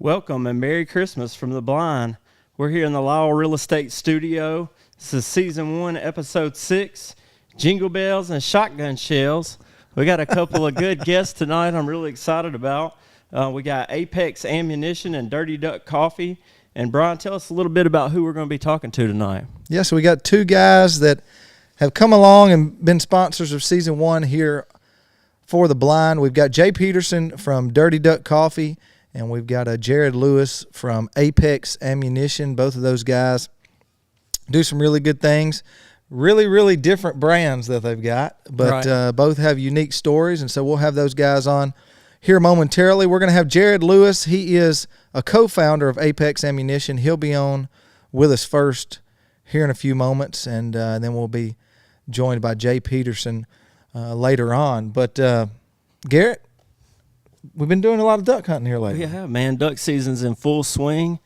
Welcome and Merry Christmas from the Blind. We're here in the Lyle Real Estate Studio. This is Season 1, Episode 6, Jingle Bells and Shotgun Shells. We got a couple of good guests tonight I'm really excited about. We got Apex Ammunition and Dirty Duck Coffee. And Brian, tell us a little bit about who we're going to be talking to tonight. Yes, we got two guys that have come along and been sponsors of Season 1 here for the Blind. We've got Jay Peterson from Dirty Duck Coffee, and we've got Jared Lewis from Apex Ammunition. Both of those guys do some really good things. Really, really different brands that they've got, but right. Both have unique stories, and so we'll have those guys on here momentarily. We're going to have Jared Lewis. He is a co-founder of Apex Ammunition. He'll be on with us first here in a few moments, and then we'll be joined by Jay Peterson later on. But Garrett, we've been doing a lot of duck hunting here lately. Yeah, man, duck season's in full swing,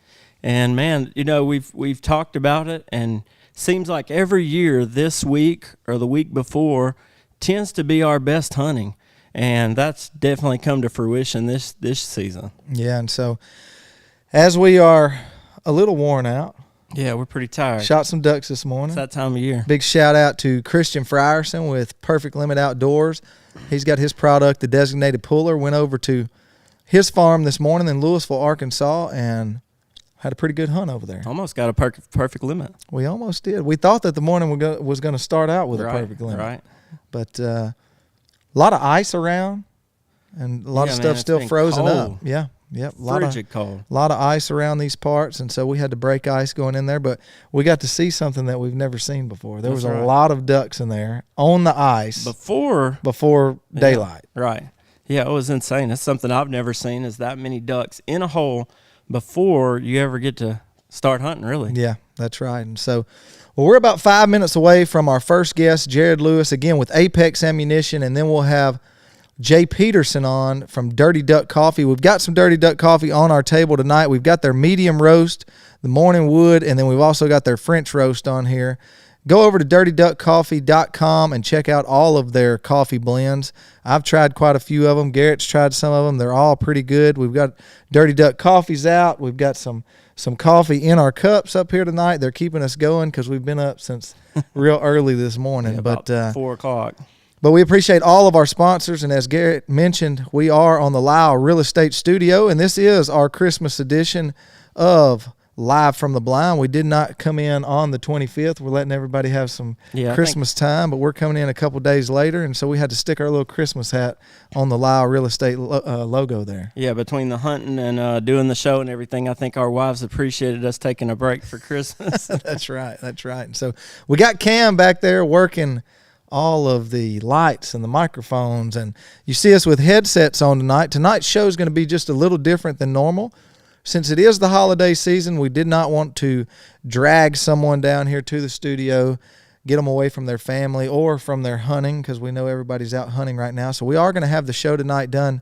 and man, you know, we've talked about it, and seems like every year this week or the week before tends to be our best hunting, and that's definitely come to fruition this season. Yeah, and so as we are a little worn out, yeah, we're pretty tired. Shot some ducks this morning. It's that time of year. Big shout out to Christian Frierson with Perfect Limit Outdoors. He's got his product, the Designated Puller. Went over to his farm this morning in Louisville, Arkansas, and had a pretty good hunt over there. Almost got a perfect limit. We almost did. We thought that the morning was going to start out with a perfect limit. Right. But a lot of ice around and a lot of stuff still frozen cold. Up. Yeah. Yep. Frigid cold. A lot of ice around these parts, and so we had to break ice going in there, but we got to see something that we've never seen before. There was a lot of ducks in there on the ice before daylight. Yeah, right. Yeah, it was insane. It's something I've never seen, is that many ducks in a hole before you ever get to start hunting, really. Yeah, that's right. And so, well, we're about 5 minutes away from our first guest, Jared Lewis, again with Apex Ammunition, and then we'll have Jay Peterson on from Dirty Duck Coffee. We've got some Dirty Duck Coffee on our table tonight. We've got their medium roast, the morning wood, and then we've also got their French roast on here. Go over to dirtyduckcoffee.com and check out all of their coffee blends. I've tried quite a few of them. Garrett's tried some of them. They're all pretty good. We've got Dirty Duck Coffees out. We've got some coffee in our cups up here tonight. They're keeping us going because we've been up since real early this morning. Yeah, about 4 o'clock. But we appreciate all of our sponsors, and as Garrett mentioned, we are on the Lyle Real Estate Studio, and this is our Christmas edition of Live from the Blind. We did not come in on the 25th. We're letting everybody have some Christmas time, but we're coming in a couple days later, and so we had to stick our little Christmas hat on the Lyle Real Estate logo there. Yeah, between the hunting and doing the show and everything, I think our wives appreciated us taking a break for Christmas. That's right. That's right. And so we got Cam back there working all of the lights and the microphones, and you see us with headsets on tonight. Tonight's show is going to be just a little different than normal. Since it is the holiday season, we did not want to drag someone down here to the studio, get them away from their family or from their hunting, because we know everybody's out hunting right now. So we are going to have the show tonight done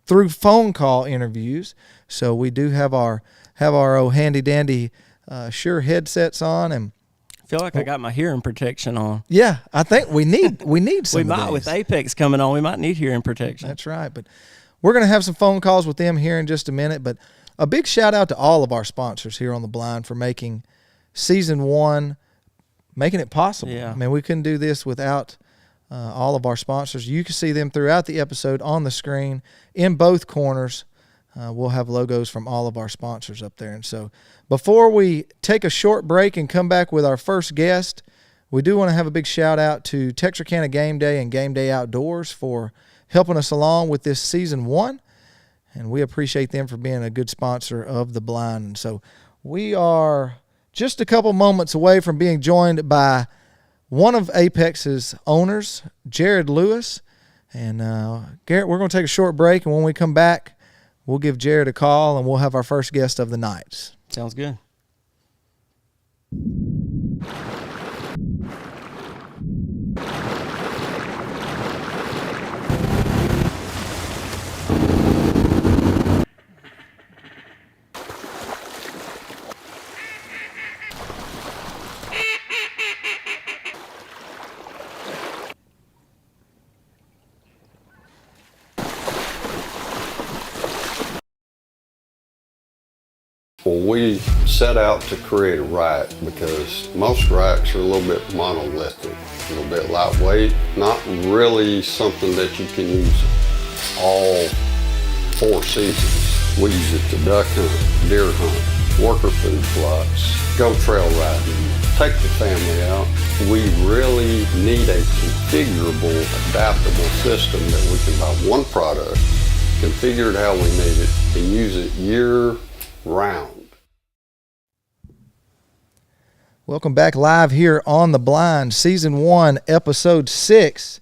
through phone call interviews. So we do have our old handy dandy Shure headsets on, and I feel like I got my hearing protection on. Yeah, I think we need some. We might, with Apex coming on, we might need hearing protection. That's right. But we're going to have some phone calls with them here in just a minute. But a big shout out to all of our sponsors here on The Blind for making Season 1, making it possible. Yeah. I mean, we couldn't do this without all of our sponsors. You can see them throughout the episode on the screen in both corners. We'll have logos from all of our sponsors up there. And so before we take a short break and come back with our first guest, we do want to have a big shout out to Texarkana Game Day and Game Day Outdoors for helping us along with this Season 1. And we appreciate them for being a good sponsor of The Blind. And so we are just a couple moments away from being joined by one of Apex's owners, Jared Lewis. And Garrett, we're going to take a short break, and when we come back, we'll give Jared a call, and we'll have our first guest of the night. Sounds good. Well, we set out to create a rack because most racks are a little bit monolithic, a little bit lightweight, not really something that you can use all 4 seasons. We use it to duck hunt, deer hunt, worker food plots, go trail riding, take the family out. We really need a configurable, adaptable system that we can buy one product, configure it how we need it, and use it year round. Welcome back live here on The Blind, Season 1, Episode 6.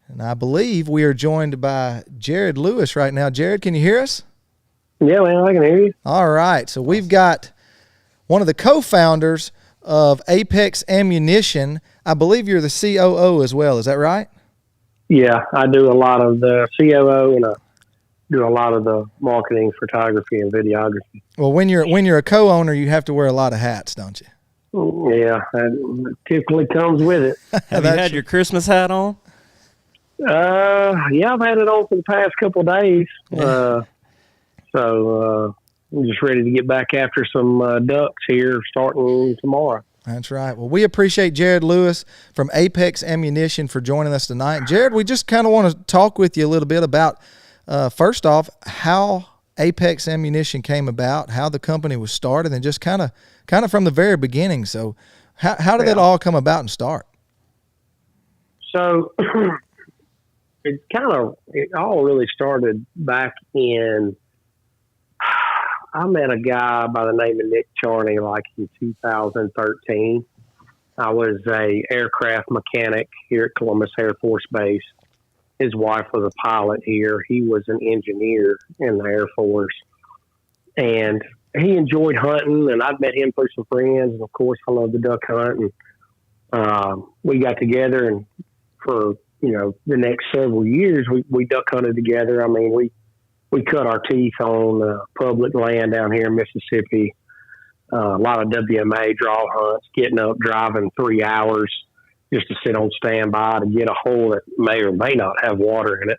And I believe we are joined by Jared Lewis right now. Jared, can you hear us? Yeah, man, I can hear you. All right. So we've got one of the co-founders of Apex Ammunition. I believe you're the COO as well. Is that right? Yeah, I do a lot of the COO and I do a lot of the marketing, photography, and videography. Well, when you're a co-owner, you have to wear a lot of hats, don't you? Yeah, that typically comes with it. Have you had your Christmas hat on? Yeah, I've had it on for the past couple of days. So I'm just ready to get back after some ducks here starting tomorrow. That's right. Well, we appreciate Jared Lewis from Apex Ammunition for joining us tonight. Jared, we just kind of want to talk with you a little bit about, first off, how Apex Ammunition came about, how the company was started, and just kind of from the very beginning. So how did that all come about and start? So it all really started back in, I met a guy by the name of Nick Charney like in 2013. I was a aircraft mechanic here at Columbus Air Force Base. His wife was a pilot here. He was an engineer in the Air Force. And he enjoyed hunting, and I'd met him through some friends. And, of course, I love the duck hunt. And we got together, and for, the next several years, we duck hunted together. I mean, we cut our teeth on public land down here in Mississippi. A lot of WMA draw hunts, getting up, driving 3 hours just to sit on standby to get a hole that may or may not have water in it.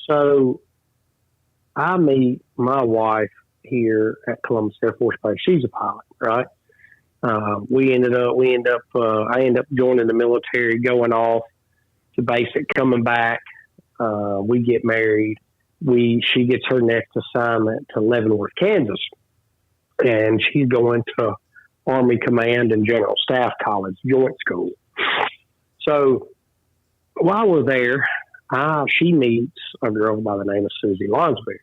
So I meet my wife here at Columbus Air Force Base. She's a pilot, right? I end up joining the military, going off to basic, coming back. We get married. She gets her next assignment to Leavenworth, Kansas, and she's going to Army Command and General Staff College, Joint School. So while we're there, she meets a girl by the name of Susie Lonsberry.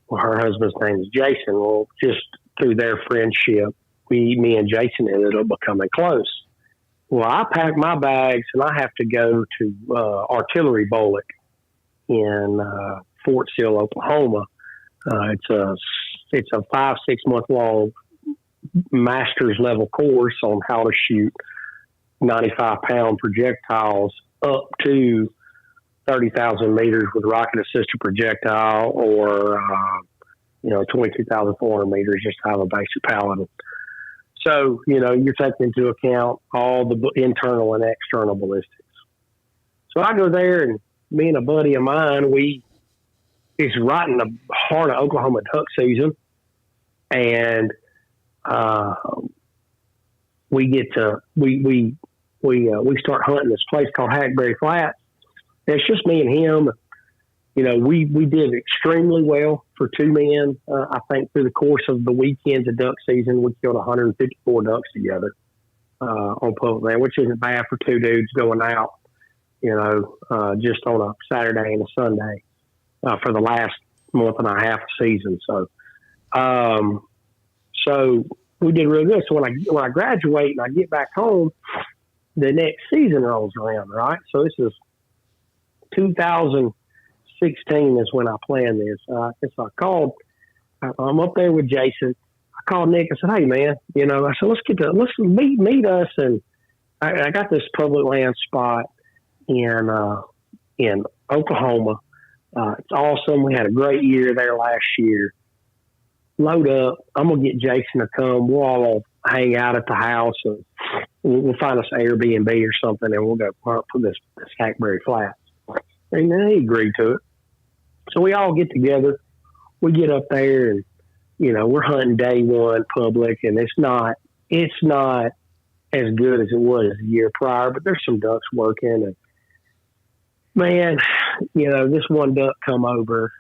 Well, her husband's name is Jason. Well, just through their friendship, me and Jason ended up becoming close. Well, I pack my bags and I have to go to Artillery Bowling in Fort Sill, Oklahoma. It's a 5-6 month long master's level course on how to shoot 95-pound projectiles up to 30,000 meters with rocket assisted projectile, or 22,400 meters just to have a basic paladin. So, you're taking into account all the internal and external ballistics. So I go there, and me and a buddy of mine, it's right in the heart of Oklahoma duck season. And we start hunting this place called Hackberry Flats. And it's just me and him. We did extremely well for 2 men. I think through the course of the weekends of duck season, we killed 154 ducks together on public land, which isn't bad for 2 dudes going out, just on a Saturday and a Sunday for the last month and a half of season. So we did really good. So when I graduate and I get back home, the next season rolls around, right? So this is 2016 is when I planned this. So I called. I'm up there with Jason. I called Nick. I said, "Hey, man, I said let's meet us." And I got this public land spot in Oklahoma. It's awesome. We had a great year there last year. Load up. I'm gonna get Jason to come. We'll all hang out at the house, and we'll find us an Airbnb or something, and we'll go hunt for this Hackberry Flats. And then he agreed to it. So we all get together. we get up there and, we're hunting day one public, and it's not as good as it was the year prior, but there's some ducks working. And man, this one duck come over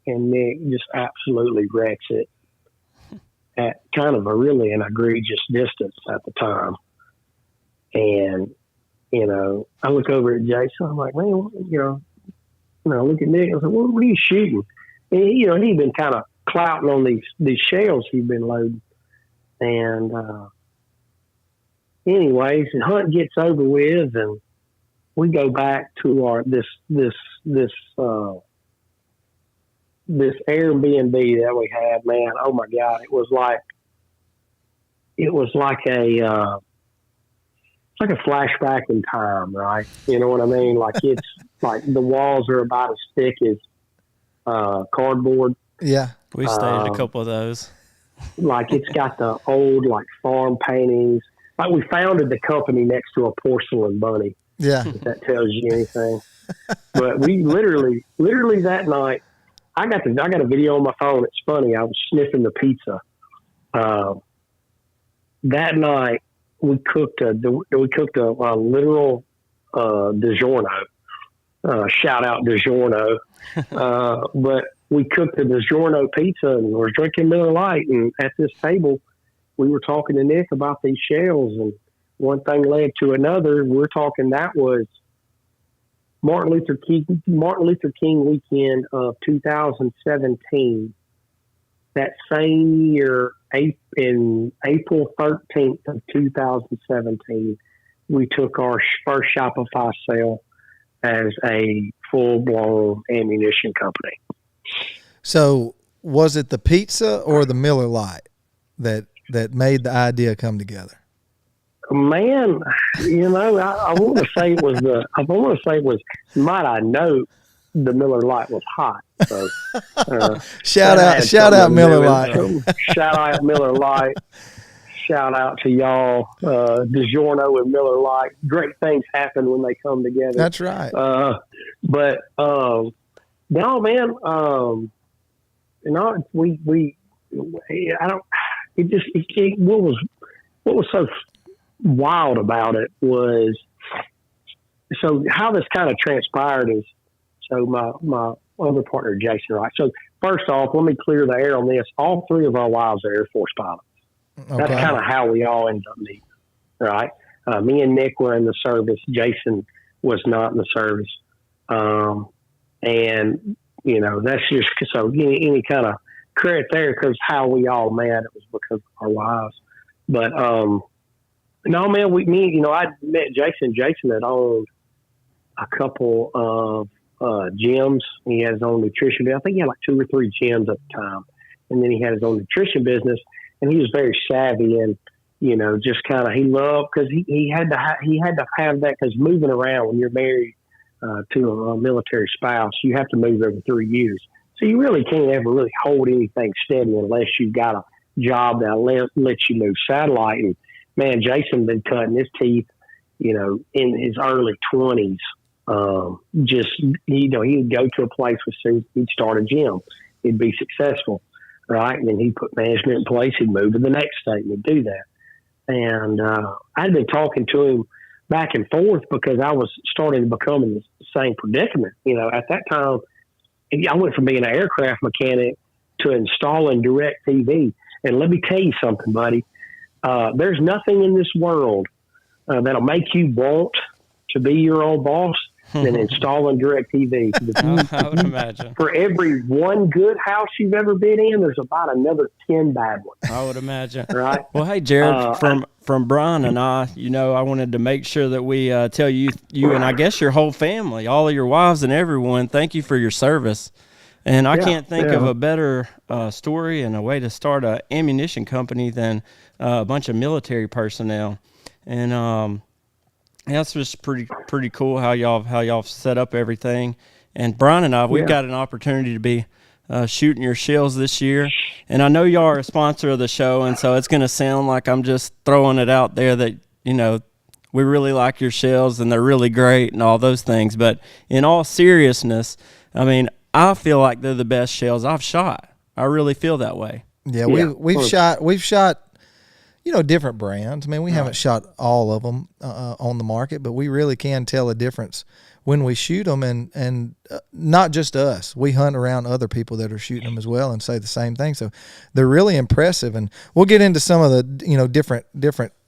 and Nick just absolutely wrecks it at kind of an egregious distance at the time. And, I look over at Jason. I'm like, man, look at Nick. I was like, what are you shooting? And, he'd been kind of clouting on these shells he'd been loading. And, anyways, the hunt gets over with, and we go back to this Airbnb that we had. Man, oh my God, it was like a flashback in time, right? You know what I mean? Like it's like the walls are about as thick as cardboard. Yeah, we stayed at a couple of those. Like it's got the old farm paintings. Like we founded the company next to a porcelain bunny. Yeah, if that tells you anything. But we literally that night, I got a video on my phone. It's funny. I was sniffing the pizza. That night we cooked a literal DiGiorno. Shout out DiGiorno. But we cooked a DiGiorno pizza and we're drinking Miller Lite. And at this table, we were talking to Nick about these shells, and one thing led to another. We're talking that was Martin Luther King weekend of 2017. That same year, in April 13th of 2017, we took our first Shopify sale as a full-blown ammunition company. So was it the pizza or the Miller Lite that made the idea come together? Man, I want to say it was. Might I note the Miller Lite was hot. So shout out Miller Lite. Shout out Miller Lite. Shout out to y'all, DiGiorno and Miller Lite. Great things happen when they come together. That's right. But no, man. What was so wild about it was, so how this kind of transpired is, so my other partner, Jason, right? So first off, let me clear the air on this. All three of our wives are Air Force pilots. Okay. That's kind of how we all ended up meeting, right? Me and Nick were in the service. Jason was not in the service. And, that's just, so any kind of credit there, because how we all met, it was because of our wives. But, no, man, I met Jason. Jason had owned a couple of gyms. He had his own nutrition business. I think he had like 2 or 3 gyms at the time. And then he had his own nutrition business, and he was very savvy and, just kind of, he loved, because he had to have that, because moving around when you're married to a military spouse, you have to move every 3 years. So you really can't ever really hold anything steady unless you've got a job that lets you move satellite. And man, Jason been cutting his teeth, in his early 20s. He would go to a place with, he'd start a gym. He'd be successful, right? And then he'd put management in place. He'd move to the next state and he'd do that. And I'd been talking to him back and forth because I was starting to become in the same predicament. At that time, I went from being an aircraft mechanic to installing DirecTV. And let me tell you something, buddy. There's nothing in this world that'll make you want to be your own boss than installing DirecTV. I would imagine. For every one good house you've ever been in, there's about another 10 bad ones. I would imagine. Right? Well, hey, Jared, from Brian and I wanted to make sure that we tell you and I guess your whole family, all of your wives and everyone, thank you for your service. And I can't think of a better story and a way to start an ammunition company than a bunch of military personnel. And that's just pretty cool how y'all set up everything. And Brian and I, we've got an opportunity to be shooting your shells this year. And I know y'all are a sponsor of the show, and so it's going to sound like I'm just throwing it out there that, we really like your shells and they're really great and all those things. But in all seriousness, I mean, I feel like they're the best shells I've shot. I really feel that way. Yeah, Yeah. we've shot, different brands. I mean, we haven't shot all of them on the market, but we really can tell a difference when we shoot them, and not just us. We hunt around other people that are shooting them as well and say the same thing. So they're really impressive, and we'll get into some of the different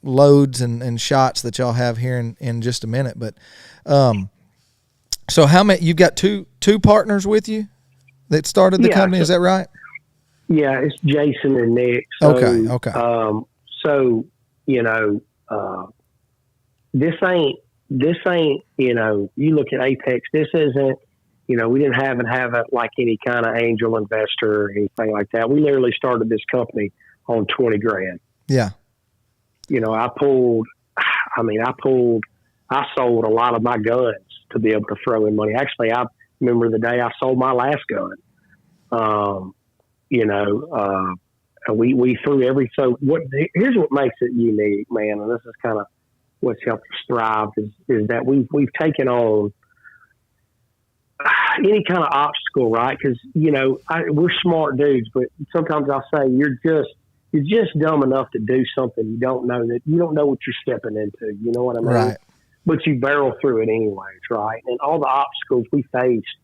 loads and shots that y'all have here in just a minute. But so how many? You've got two partners with you that started the company. Is that right? Yeah, it's Jason and Nick. So, Okay. So this ain't, you look at Apex, this isn't, we didn't have it like any kind of angel investor or anything like that. We literally started this company on 20 grand. Yeah. I sold a lot of my guns to be able to throw in money. Actually, I remember the day I sold my last gun. We threw so here's what makes it unique, man. And this is kind of what's helped us thrive is that we've taken on any kind of obstacle, right? Because, we're smart dudes, but sometimes I'll say you're just dumb enough to do something you don't know what you're stepping into. You know what I mean? Right. But you barrel through it anyways, right? And all the obstacles we faced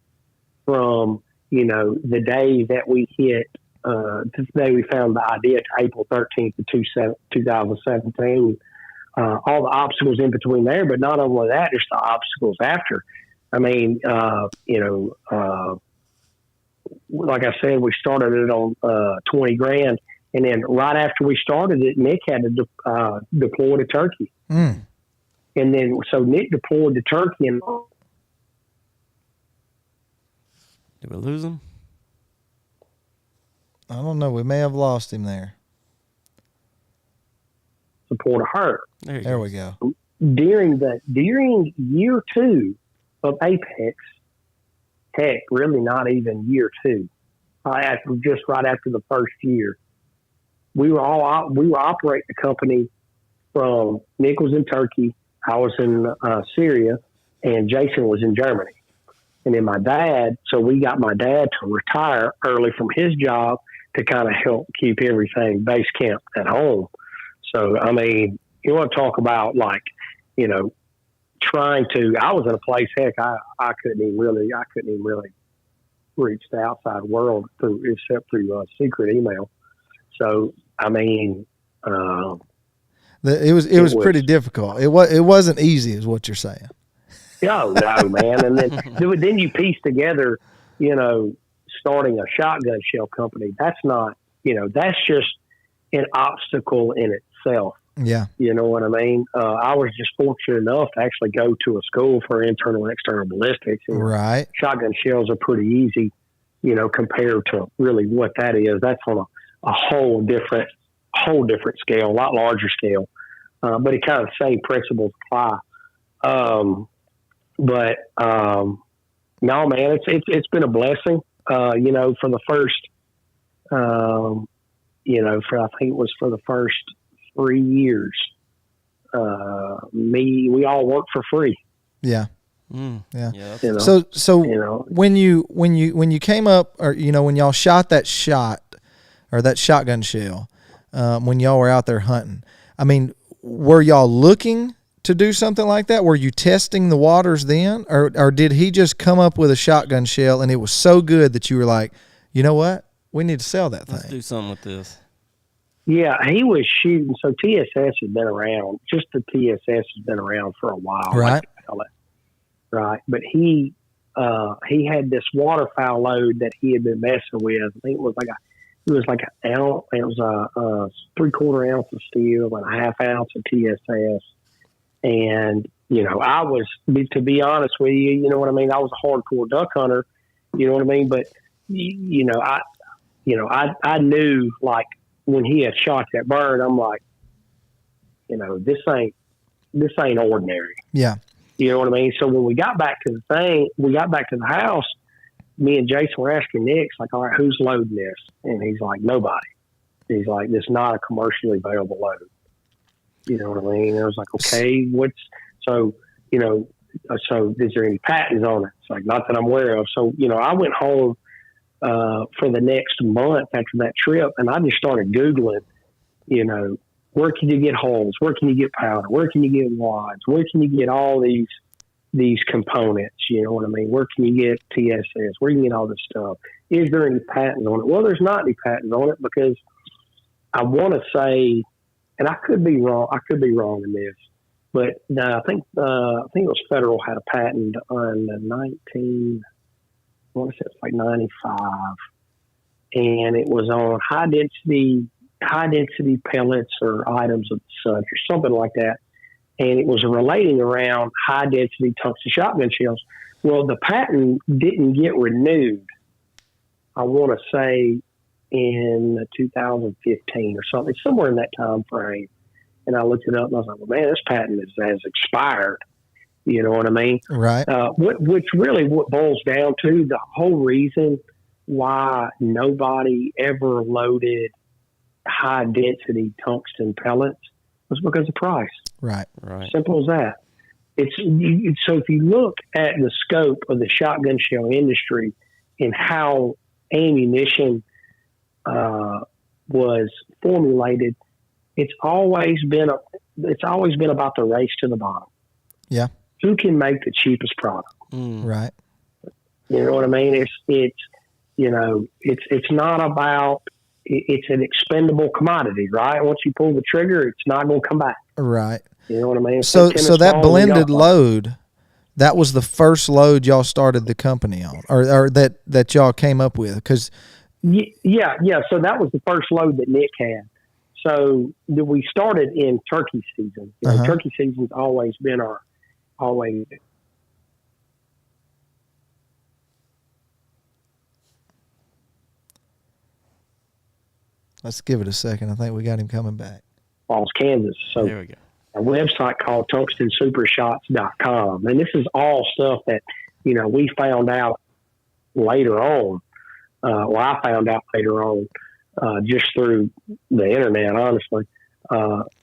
from, the day that we hit, the day we found the idea to April 13th of 2017, all the obstacles in between there, but not only that, just the obstacles after. I mean, like I said, we started it on 20 grand. And then right after we started it, Nick had to deploy to Turkey. Mm. And then, so Nick deployed to Turkey. And Did we lose him? I don't know. We may have lost him there. support of her. There we go. During year 2 of Apex, heck, really not even year 2, just right after the first year, we were operating the company from Nick was in Turkey, I was in Syria, and Jason was in Germany. And then so we got my dad to retire early from his job to kind of help keep everything base camp at home. So, I mean, you want to talk about I was in a place, heck, I couldn't even really reach the outside world except through secret email. So, I mean, it was pretty difficult. It wasn't easy, is what you're saying. Oh no, man! And then you piece together, starting a shotgun shell company. That's not, that's just an obstacle in itself. Yeah, you know what I mean. I was just fortunate enough to actually go to a school for internal and external ballistics. And right. Shotgun shells are pretty easy, compared to really what that is. That's on a whole different scale, a lot larger scale. But it kind of the same principles apply. But no, man, it's been a blessing. For the first, I think it was for the first 3 years, we all worked for free. Yeah. Yeah. So when you came up, or when y'all shot that shot or that shotgun shell, when y'all were out there hunting, I mean, were y'all looking to do something like that? Were you testing the waters then, or did he just come up with a shotgun shell and it was so good that you were like, you know what, we need to sell that thing? Let's do something with this. Yeah, he was shooting. So TSS has been around. Just the TSS has been around for a while, right? Right. But he had this waterfowl load that he had been messing with. I think it was like an ounce. It was a 3/4 ounce of steel and a 1/2 ounce of TSS. And, I was, to be honest with you, you know what I mean? I was a hardcore duck hunter, you know what I mean? But, I knew, like, when he had shot that bird, I'm like, this ain't ordinary. Yeah. You know what I mean? So when we got back to the house, me and Jason were asking Nick, like, all right, who's loading this? And he's like, nobody. He's like, it's not a commercially available load. You know what I mean? And I was like, okay, so is there any patents on it? It's like, not that I'm aware of. So, I went home, for the next month after that trip. And I just started Googling, where can you get holes? Where can you get powder? Where can you get wads? Where can you get all these components? You know what I mean? Where can you get TSS? Where can you get all this stuff? Is there any patents on it? Well, there's not any patents on it because I want to say, and I could be wrong. I could be wrong in this, but I think it was Federal had a patent on I want to say it's like 95, and it was on high density pellets or items of such or something like that. And it was relating around high density tungsten shotgun shells. Well, the patent didn't get renewed, I want to say in 2015 or something, somewhere in that time frame. And I looked it up and I was like, well, man, this patent has expired. You know what I mean? Right. Which really what boils down to the whole reason why nobody ever loaded high density tungsten pellets was because of price. Right. Simple as that. So if you look at the scope of the shotgun shell industry and how ammunition was formulated, it's always been about the race to the bottom. Yeah. Who can make the cheapest product? Right. You know what I mean? It's not about, it's an expendable commodity, right? Once you pull the trigger, it's not going to come back. Right. You know what I mean? So that blended load, that was the first load y'all started the company on, or that y'all came up with, because yeah. So that was the first load that Nick had. So we started in turkey season. Turkey season's always been always. Let's give it a second. I think we got him coming back. Falls, Kansas. So there we go. A website called tungstensupershots.com. And this is all stuff that, we found out later on. I found out later on, just through the internet, honestly,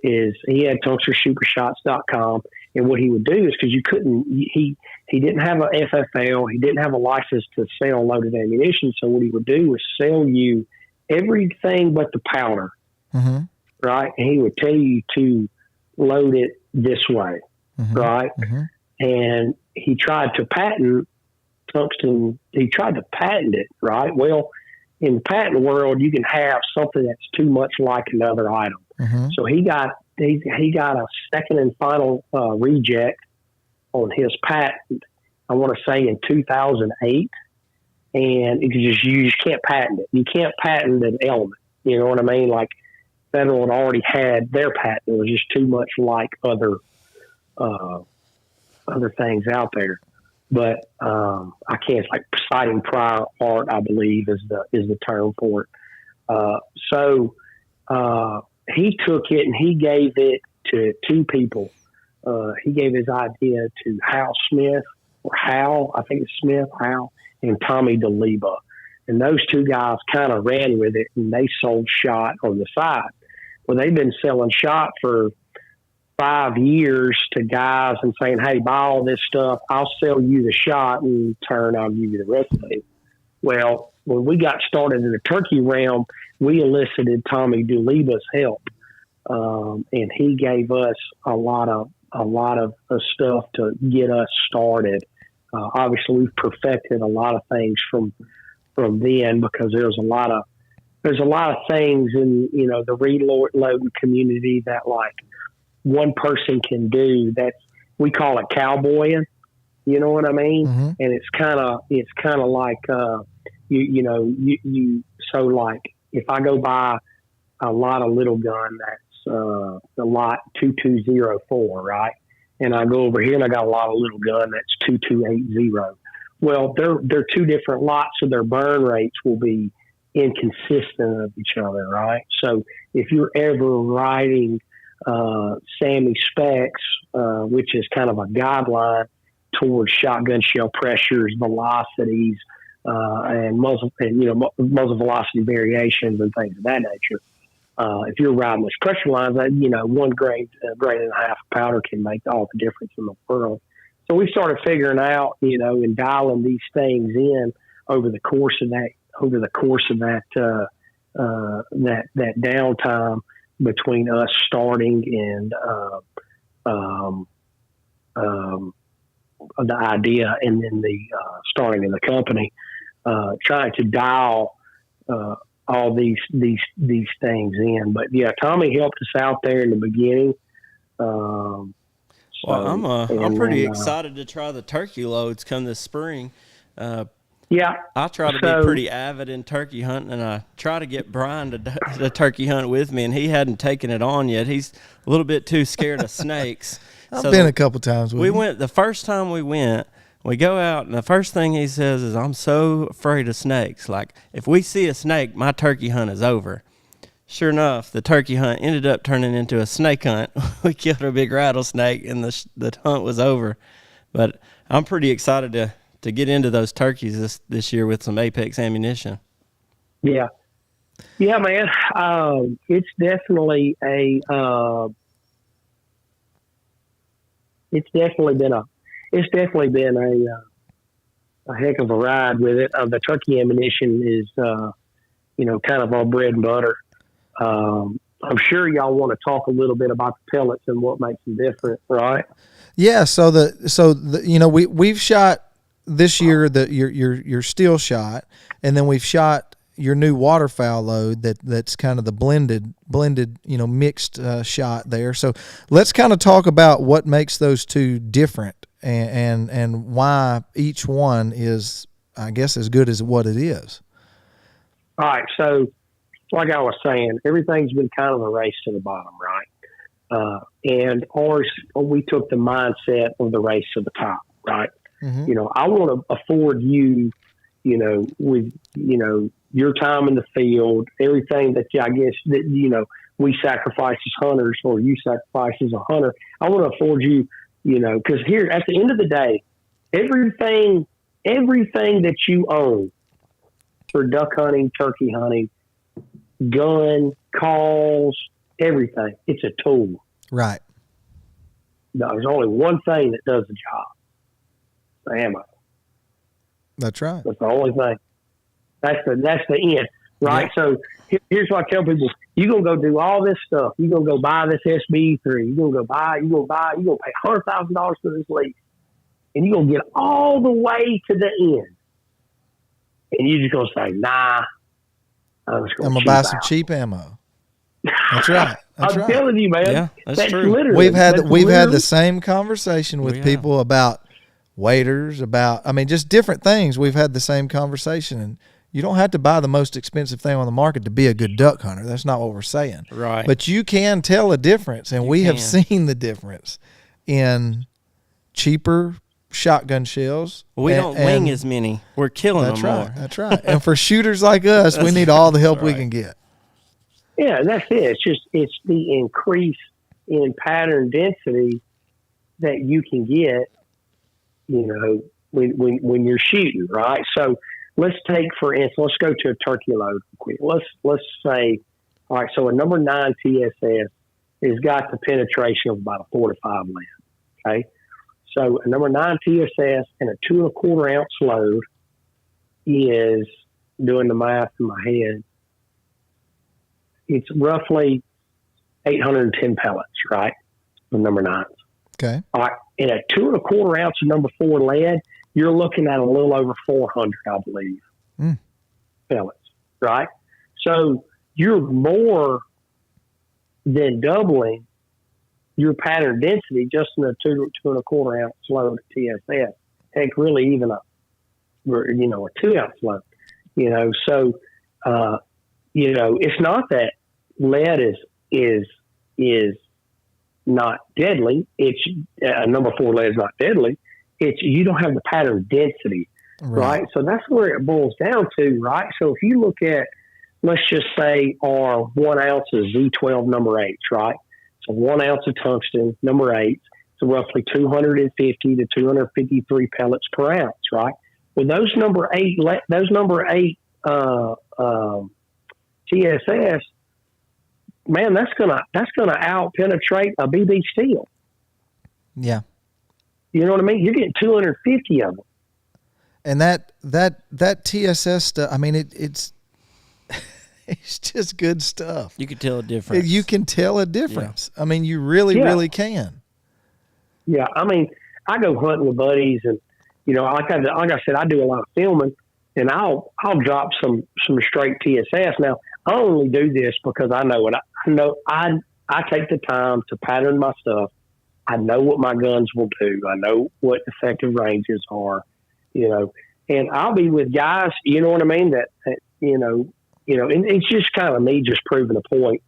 is he had tungstensupershots.com. And what he would do is, because he didn't have a FFL, he didn't have a license to sell loaded ammunition. So what he would do was sell you everything but the powder, right? And he would tell you to load it this way, right? And he tried to patent tungsten. He tried to patent it, right? Well, in the patent world, you can have something that's too much like another item. So he got a second and final reject on his patent, I want to say in 2008. And you just can't patent it. You can't patent an element. You know what I mean? Like Federal had already had their patent. It was just too much like other things out there. But I can't, like citing prior art, I believe is the term for it. So he took it and he gave it to two people. He gave his idea to Hal Smith, or Hal, I think it's Smith, Hal, and Tommy DeLiba. And those two guys kind of ran with it, and they sold shot on the side. Well, they've been selling shot for 5 years to guys and saying, hey, buy all this stuff. I'll sell you the shot, and in turn, I'll give you the recipe. Well, when we got started in the turkey realm, we elicited Tommy DeLiba's help. And he gave us a lot of stuff to get us started. Obviously, we've perfected a lot of things from then, because there's a lot of things in the reloading community that like one person can do. That we call it cowboying. You know what I mean? And it's kind of like you. So like if I go buy a lot of little gun that's the lot 2204, right? And I go over here and I got a lot of little gun that's 2280. Well, they're two different lots, so their burn rates will be inconsistent of each other, right? So if you're ever riding SAMI specs, which is kind of a guideline towards shotgun shell pressures, velocities, and muzzle velocity variations and things of that nature. If you're riding those pressure lines, 1 grade and a half of powder can make all the difference in the world. So we started figuring out, and dialing these things in over the course of that over the course of that downtime between us starting and the idea and then the starting of the company, trying to dial all these things in. But yeah, Tommy helped us out there in the beginning. Well, I'm pretty excited to try the turkey loads come this spring. Yeah, I try to be pretty avid in turkey hunting, and I try to get Brian to turkey hunt with me, and he hadn't taken it on yet. He's a little bit too scared of snakes. I've been a couple times with him. Went the first time we went. We go out, and the first thing he says is, "I'm so afraid of snakes. Like, if we see a snake, my turkey hunt is over." Sure enough, the turkey hunt ended up turning into a snake hunt. We killed a big rattlesnake, and the hunt was over. But I'm pretty excited to get into those turkeys this year with some Apex ammunition. Yeah, man. It's definitely been a heck of a ride with it. The turkey ammunition is kind of our bread and butter. I'm sure y'all want to talk a little bit about the pellets and what makes them different, right? Yeah. So we've shot this year your steel shot, and then we've shot your new waterfowl load that's kind of the blended mixed shot there. So let's kind of talk about what makes those two different and why each one is, I guess, as good as what it is. All right. So like I was saying, everything's been kind of a race to the bottom, right? And ours, we took the mindset of the race to the top, right? Mm-hmm. I want to afford you, with, your time in the field, everything that I guess that, we sacrifice as hunters or you sacrifice as a hunter. I want to afford you, because here at the end of the day, everything that you own for duck hunting, turkey hunting, gun, calls, everything, it's a tool. Right. No, there's only one thing that does the job. The ammo. That's right. That's the only thing. That's the end, right? Yeah. So here's what I tell people: you're gonna go do all this stuff. You're gonna go buy this SB3. You're gonna pay $100,000 for this lease, and you're gonna get all the way to the end, and you're just gonna say, "Nah, I'm gonna buy some cheap ammo." That's right. That's I'm telling you, man. Yeah, that's true. Literally, we've had the same conversation with people about waders, just different things. We've had the same conversation, and you don't have to buy the most expensive thing on the market to be a good duck hunter. That's not what we're saying. Right. But you can tell a difference, and we have seen the difference in cheaper shotgun shells. We don't wing as many. We're killing them more. That's right. And for shooters like us, we need all the help we can get. Yeah, that's it. It's the increase in pattern density that you can get, when you're shooting, right? So let's take, for instance, let's go to a turkey load quick. Let's say, all right, so a number 9 TSS has got the penetration of about a 4 to 5 Lin. Okay, so a number 9 TSS and a 2 1/4 ounce load is, doing the math in my head, it's roughly 810 pellets, right? The number 9s. Okay. All right. And a 2 1/4 ounce of number 4 lead, you're looking at a little over 400, I believe, pellets, right? So you're more than doubling your pattern density just in a 2 1/4 ounce load of TSS. Heck, really even a 2 ounce load, So, it's not that lead is not deadly. It's number 4 lead is not deadly. It's you don't have the pattern density, right? So that's where it boils down to, right? So if you look at, let's just say, our 1 ounce of Z12 number 8, right? So 1 ounce of tungsten number 8, so roughly 250 to 253 pellets per ounce, right? Well, those number 8 TSS, man, that's gonna out penetrate a BB steel. Yeah. You know what I mean? You're getting 250 of them. And that TSS stuff, I mean, it's it's just good stuff. You can tell a difference. You can tell a difference. Yeah. I mean, you really can. Yeah, I mean, I go hunting with buddies, and like I said, I do a lot of filming, and I'll drop some straight TSS. Now, I only do this because I know what I know. I take the time to pattern my stuff. I know what my guns will do. I know what effective ranges are, and I'll be with guys, you know what I mean? That and it's just kind of me just proving a point,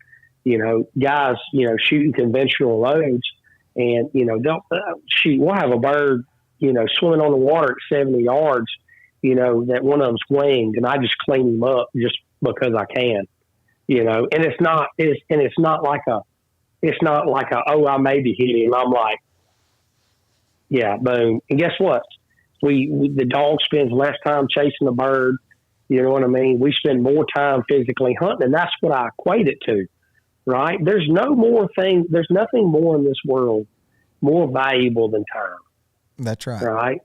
guys, shooting conventional loads, and, they'll shoot, we'll have a bird, swimming on the water at 70 yards, that one of them's winged, and I just clean him up just because I can, and it's not like oh, I maybe hit him. I'm like, yeah, boom. And guess what? The dog spends less time chasing the bird. You know what I mean? We spend more time physically hunting, and that's what I equate it to, right? There's nothing more in this world more valuable than time. That's right. Right?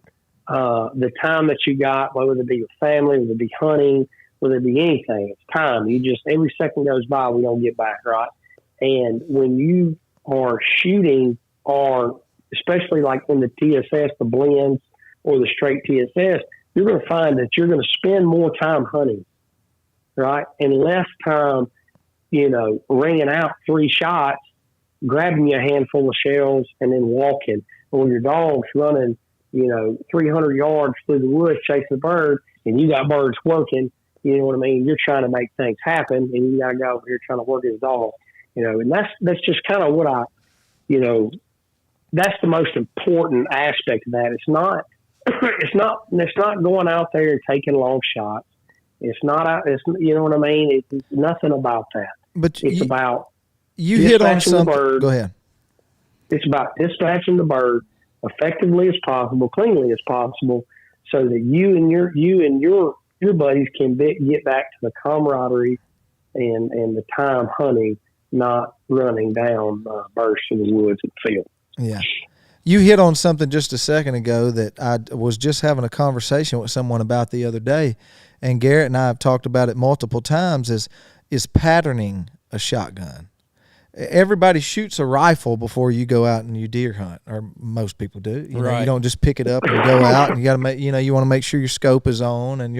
The time that you got, whether it be with family, whether it be hunting, whether it be anything, it's time. Every second goes by, we don't get back, right? And when you are shooting on, especially like in the TSS, the blends or the straight TSS, you're going to find that you're going to spend more time hunting, right? And less time, ringing out 3 shots, grabbing you a handful of shells, and then walking. Or your dog's running, 300 yards through the woods chasing a bird, and you got birds working, you know what I mean? You're trying to make things happen, and you got to go over here trying to work his dog, and that's just kind of what that's the most important aspect of that. It's not going out there and taking long shots. It's you know what I mean? It's nothing about that. But it's about you hit on something. Go ahead. It's about dispatching the bird effectively as possible, cleanly as possible, so that you and your buddies can get back to the camaraderie and the time hunting, not running down birds through the woods and field. Yeah. You hit on something just a second ago that I was just having a conversation with someone about the other day, and Garrett and I have talked about it multiple times, is patterning a shotgun. Everybody shoots a rifle before you go out and you deer hunt, or most people do. You don't just pick it up and go out, and you got to make, you want to make sure your scope is on, and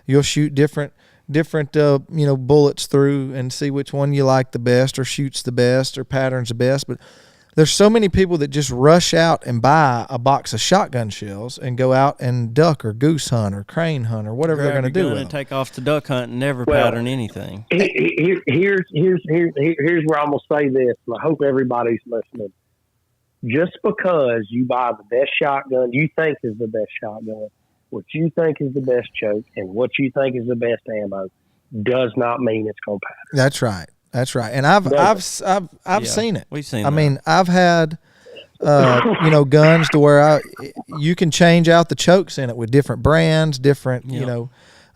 you'll shoot different bullets through and see which one you like the best, or shoots the best, or patterns the best. But there's so many people that just rush out and buy a box of shotgun shells and go out and duck or goose hunt or crane hunt or whatever they're going to do with them. And take off to duck hunt and never pattern anything. Here's where I'm going to say this, and I hope everybody's listening. Just because you buy the best shotgun you think is the best shotgun, what you think is the best choke, and what you think is the best ammo, does not mean it's going to pattern. That's right. That's right. And I've seen it. We've seen I mean, I've had, guns to where you can change out the chokes in it with different brands, different,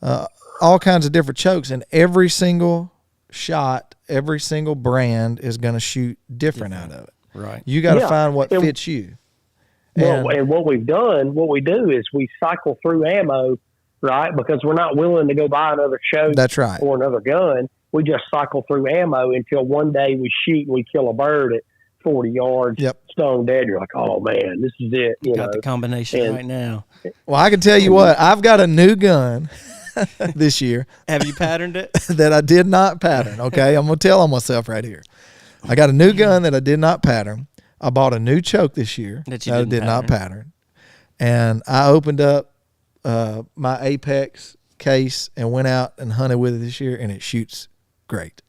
all kinds of different chokes. And every single shot, every single brand is going to shoot different out of it. Right. You got to find what fits you. And what we do is we cycle through ammo, right? Because we're not willing to go buy another choke. That's right. Or another gun. We just cycle through ammo until one day we shoot and we kill a bird at 40 yards, stone dead. You're like, oh man, this is it. You got the combination right now. Well, I can tell you what, I've got a new gun this year. Have you patterned it? That I did not pattern. Okay, I'm gonna tell on myself right here. I got a new gun that I did not pattern. I bought a new choke this year that I did not pattern, and I opened up my Apex case and went out and hunted with it this year, and it shoots great.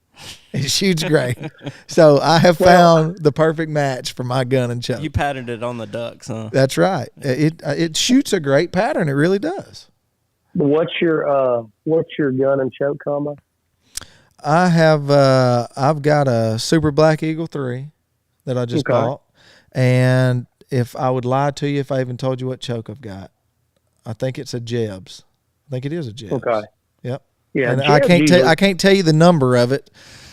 It shoots great. So I have found the perfect match for my gun and choke. You patterned it on the ducks, huh? That's right. It shoots a great pattern. It really does. What's your gun and choke combo? I have I've got a Super Black Eagle 3 that I just bought, and if I would lie to you if I even told you what choke I've got, I think it's a Jebs. I think it is a Jebs. Okay. Yep. Yeah, and I can't tell you the number of it.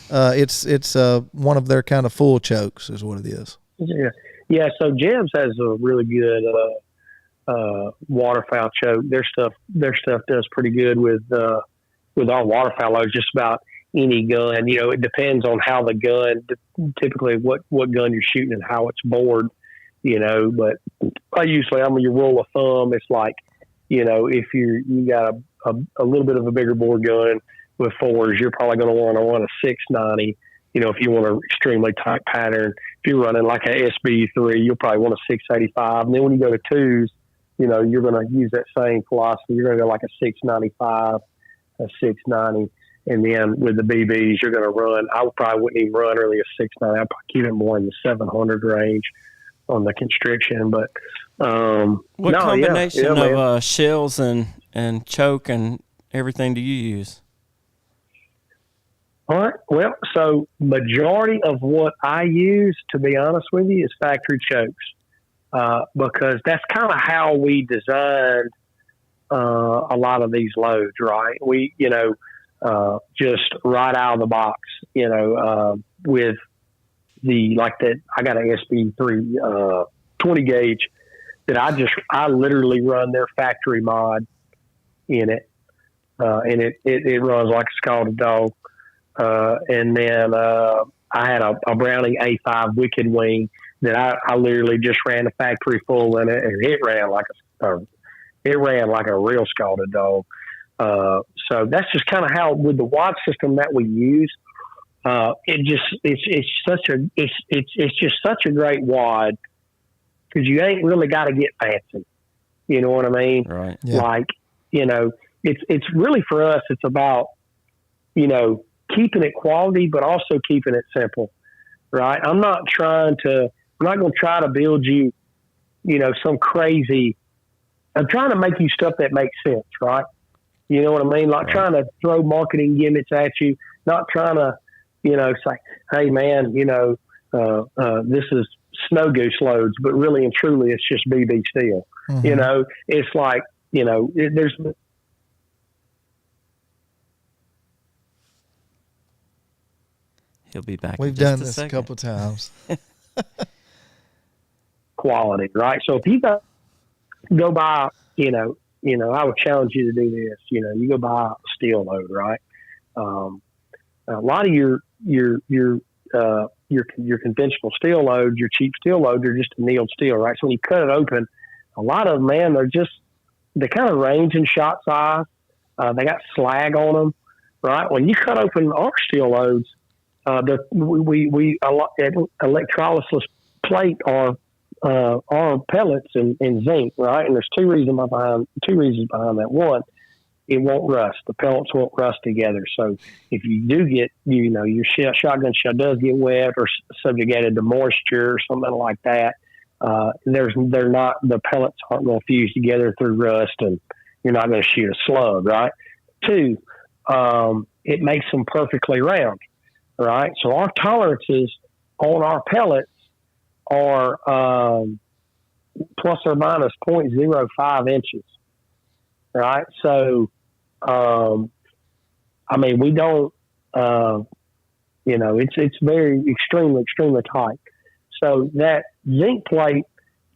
It's one of their kind of full chokes is what it is. Yeah. So Jebs has a really good waterfowl choke. Their stuff does pretty good with our waterfowl loads. Just about any gun. It depends on how the gun, typically what gun you're shooting and how it's bored. But I'm your rule of thumb. It's like, if you got a little bit of a bigger bore gun with fours, you're probably going to want to run a 690. If you want an extremely tight pattern, if you're running like a SB3, you'll probably want a 685. And then when you go to twos, you're going to use that same philosophy. You're going to go like a 695, a 690. And then with the BBs, you're going to run, I probably wouldn't even run really a 690. I'd probably keep it more in the 700 range on the constriction. But what combination of shells and choke and everything do you use? All right. Well, so majority of what I use, to be honest with you, is factory chokes, because that's kind of how we designed a lot of these loads, right? We, just right out of the box, with I got an SB3 20 gauge that I literally run their factory mod in it, and it runs like a scalded dog. And then I had a Browning A5 Wicked Wing that I literally just ran a factory full in it, and it ran like a real scalded dog. So that's just kind of how, with the wad system that we use, it's just such a great wad, because you ain't really got to get fancy. You know what I mean? Right. Yeah. Like, it's really, for us, it's about, keeping it quality, but also keeping it simple, right? I'm not going to try to build you, some crazy, I'm trying to make you stuff that makes sense, right? You know what I mean? Like trying to throw marketing gimmicks at you, not trying to, say, hey man, this is snow goose loads, but really and truly it's just BB steel. Mm-hmm. It's like, there's, He'll be back. We've done this a couple times. Quality, right? So if you go buy, I would challenge you to do this. You go buy a steel load, right? A lot of your conventional steel loads, your cheap steel loads, are just annealed steel, right? So when you cut it open, a lot of them, man, they kind of range in shot size. They got slag on them, right? When you cut open our steel loads, we electrolysis plate our pellets in zinc, right? And there's two reasons behind that. One, it won't rust. The pellets won't rust together. So if you do get, your shotgun shell does get wet or subjugated to moisture or something like that, the pellets aren't going to fuse together through rust, and you're not going to shoot a slug, right? Two, it makes them perfectly round. Right. So our tolerances on our pellets are plus or minus 0.05 inches. Right. So, we don't, it's very extremely, extremely tight. So that zinc plate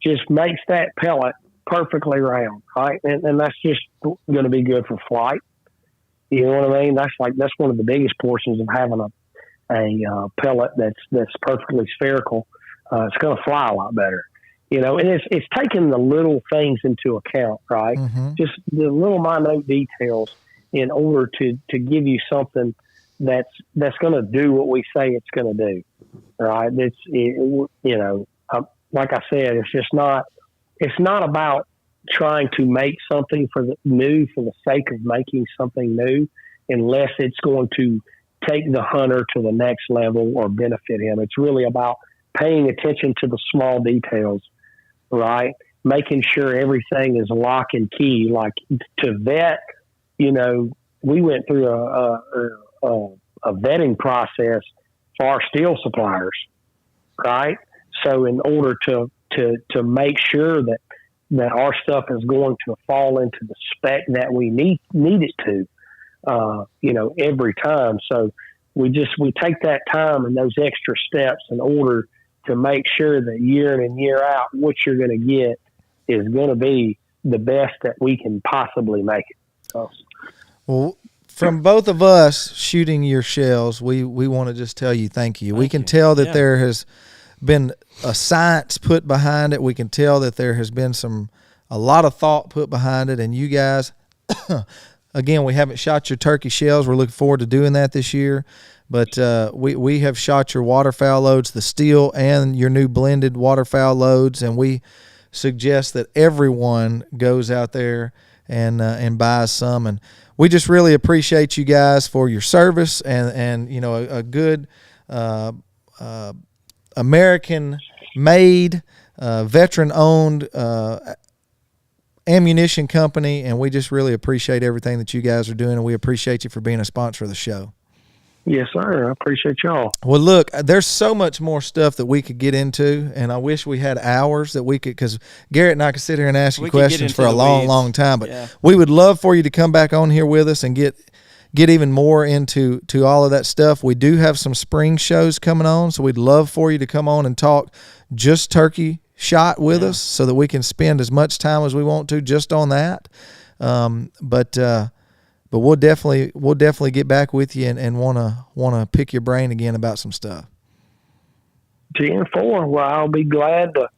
just makes that pellet perfectly round. Right. And that's just going to be good for flight. You know what I mean? That's one of the biggest portions of having a pellet that's perfectly spherical. It's going to fly a lot better, and it's taking the little things into account, right? Mm-hmm. Just the little minute details in order to give you something that's going to do what we say it's going to do, right? Like I said, it's not about trying to make something for the sake of making something new, unless it's going to take the hunter to the next level or benefit him. It's really about paying attention to the small details, right? Making sure everything is lock and key. Like to vet, we went through a vetting process for our steel suppliers, right? So in order to make sure that our stuff is going to fall into the spec that we need it to, every time. So we take that time and those extra steps in order to make sure that year in and year out, what you're going to get is going to be the best that we can possibly make it. So, well, from both of us shooting your shells, we want to just tell you thank you. We can tell that there has been a science put behind it. We can tell that there has been a lot of thought put behind it. And you guys, again, we haven't shot your turkey shells. We're looking forward to doing that this year. But we have shot your waterfowl loads, the steel and your new blended waterfowl loads, and we suggest that everyone goes out there and buys some. And we just really appreciate you guys for your service and you know, a good American-made, veteran-owned ammunition company, and we just really appreciate everything that you guys are doing, and we appreciate you for being a sponsor of the show. Yes, sir. I appreciate y'all. Well, look, there's so much more stuff that we could get into, and I wish we had hours that we could, because Garrett and I could sit here and ask you questions for a long time, but we would love for you to come back on here with us and get even more into all of that stuff. We do have some spring shows coming on, so we'd love for you to come on and talk just turkey shot with us so that we can spend as much time as we want to just on that. But we'll definitely get back with you and wanna pick your brain again about some stuff. 10-4. Well, I'll be glad to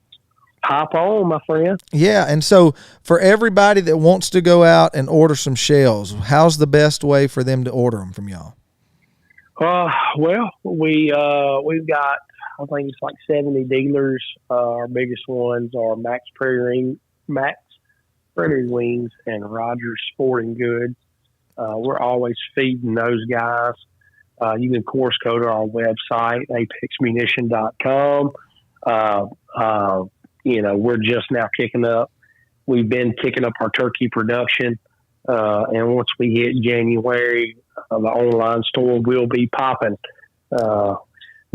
hop on, my friend. Yeah, and so for everybody that wants to go out and order some shells, how's the best way for them to order them from y'all? Well, we've got, I think it's like 70 dealers. Our biggest ones are Max Prairie Wings and Rogers Sporting Goods. We're always feeding those guys. You can course code our website, apexmunition.com. You know, we're just now kicking up. We've been kicking up our turkey production. And once we hit January, the online store will be popping.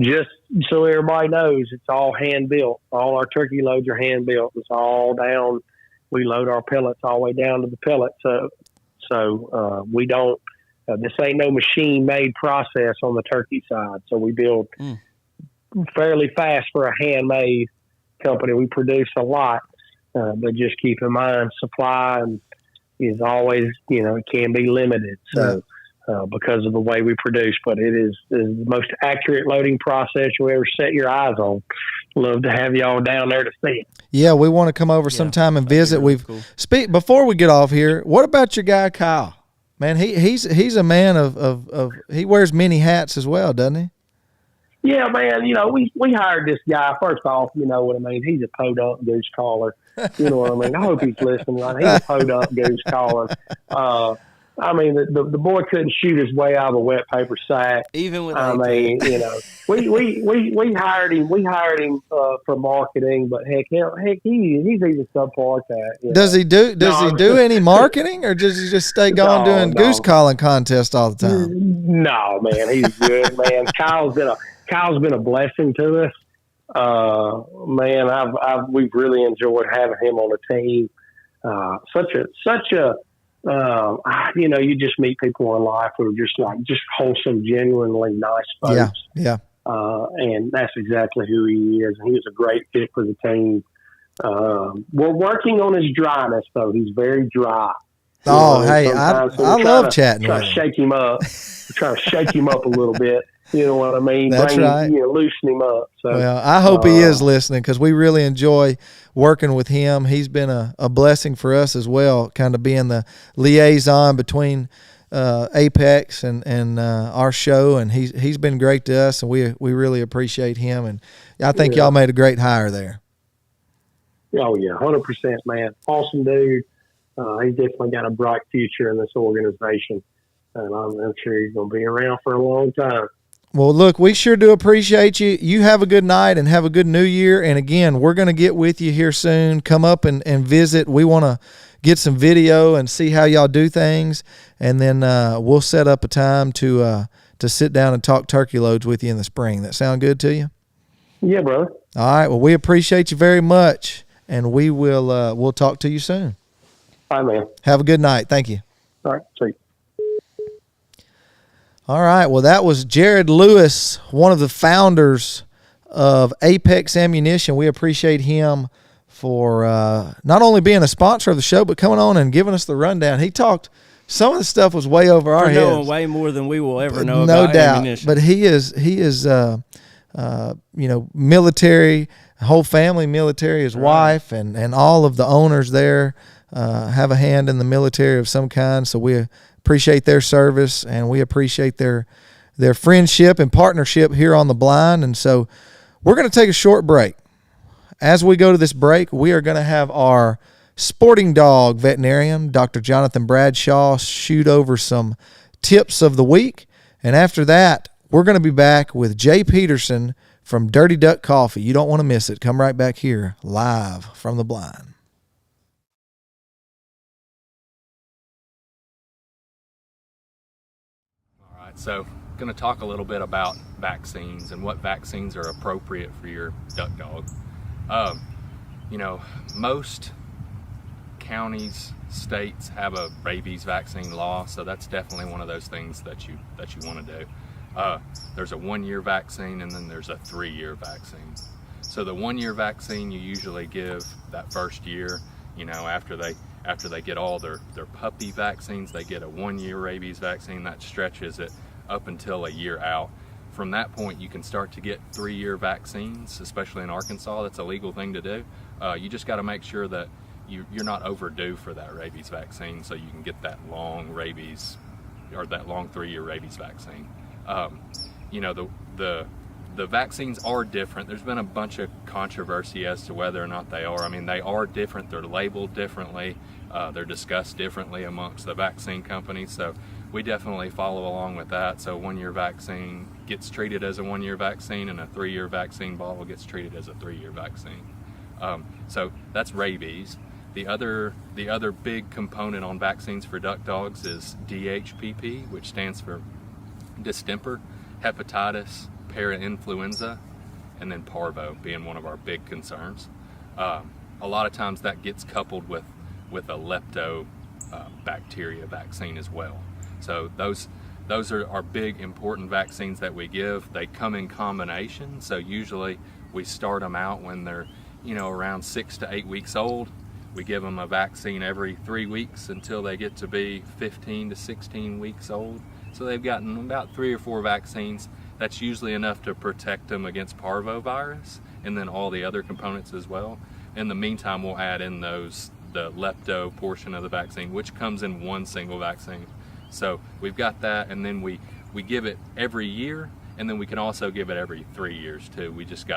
Just so everybody knows, it's all hand built. All our turkey loads are hand built. It's all down. We load our pellets all the way down to the pellets. So we don't, this ain't no machine made process on the turkey side. So we build fairly fast for a handmade company. We produce a lot, but just keep in mind supply is always, you know, it can be limited. So because of the way we produce, but it is the most accurate loading process you'll ever set your eyes on. Love to have y'all down there to see it. Yeah, we want to come over sometime and visit. Really cool. Before we get off here, what about your guy Kyle? Man, he's a man of he wears many hats as well, doesn't he? Yeah, man. You know, we hired this guy. First off, you know what I mean. He's a podunk goose caller. You know what I mean. I hope he's listening. Right? He's a podunk goose caller. I mean, the boy couldn't shoot his way out of a wet paper sack. Even with, I mean, you know, we hired him. We hired him for marketing, but he's even subpar at that. You know? Does he do any marketing, or does he just stay going doing goose calling contests all the time? No, man, he's good, man. Kyle's been a blessing to us. Man, we've really enjoyed having him on the team. Such a you know, you just meet people in life who are just wholesome, genuinely nice folks. Yeah. And that's exactly who he is. And he was a great fit for the team. We're working on his dryness, though. He's very dry. Hey, I love chatting with him. Shake him up. Try to shake him up a little bit. You know what I mean? That's right. Loosen him up. So, well, I hope he is listening, because we really enjoy working with him. He's been a blessing for us as well, kind of being the liaison between Apex and our show, and he's been great to us, and we really appreciate him. And I think y'all made a great hire there. Oh yeah, 100%, man. Awesome dude. He's definitely got a bright future in this organization, and I'm sure he's going to be around for a long time. Well, look, we sure do appreciate you. You have a good night and have a good new year. And again, we're going to get with you here soon. Come up and visit. We want to get some video and see how y'all do things. And then we'll set up a time to sit down and talk turkey loads with you in the spring. That sound good to you? Yeah, brother. All right. Well, we appreciate you very much, and we'll talk to you soon. Bye, man. Have a good night. Thank you. All right. See you. All right. Well, that was Jared Lewis, one of the founders of Apex Ammunition. We appreciate him not only being a sponsor of the show, but coming on and giving us the rundown. He talked, some of the stuff was way over our heads. Knowing way more than we will ever know no about doubt. ammunition. But he is military, whole family military, his wife and all of the owners there have a hand in the military of some kind. So we appreciate their service, and we appreciate their friendship and partnership here on The Blind. And so we're going to take a short break. As we go to this break, we are going to have our sporting dog veterinarian, Dr. Jonathan Bradshaw, shoot over some tips of the week. And after that, we're going to be back with Jay Peterson from Dirty Duck Coffee. You don't want to miss it. Come right back here, live from The Blind. All right, so going to talk a little bit about vaccines and what vaccines are appropriate for your duck dog. Most counties, states have a rabies vaccine law, so that's definitely one of those things that you want to do. There's a 1-year vaccine, and then there's a 3-year vaccine. So the 1-year vaccine you usually give that first year. After they get all their puppy vaccines, they get a 1-year rabies vaccine that stretches it up until a year out. From that point, you can start to get 3-year vaccines, especially in Arkansas. That's a legal thing to do. You just got to make sure that you're not overdue for that rabies vaccine, so you can get that long rabies or that long 3-year rabies vaccine. The vaccines are different. There's been a bunch of controversy as to whether or not they are. I mean, they are different. They're labeled differently. They're discussed differently amongst the vaccine companies. So we definitely follow along with that. So 1-year vaccine gets treated as a 1-year vaccine, and a 3-year vaccine bottle gets treated as a 3-year vaccine. So that's rabies. The other big component on vaccines for duck dogs is DHPP, which stands for distemper, hepatitis, parainfluenza, and then parvo being one of our big concerns. A lot of times that gets coupled with a leptobacteria vaccine as well. So those are our big important vaccines that we give. They come in combination, so usually we start them out when they're around 6 to 8 weeks old. We give them a vaccine every 3 weeks until they get to be 15 to 16 weeks old. So they've gotten about 3 or 4 vaccines. That's usually enough to protect them against parvovirus and then all the other components as well. In the meantime, we'll add in the lepto portion of the vaccine, which comes in one single vaccine. So we've got that, and then we give it every year, and then we can also give it every 3 years too. We just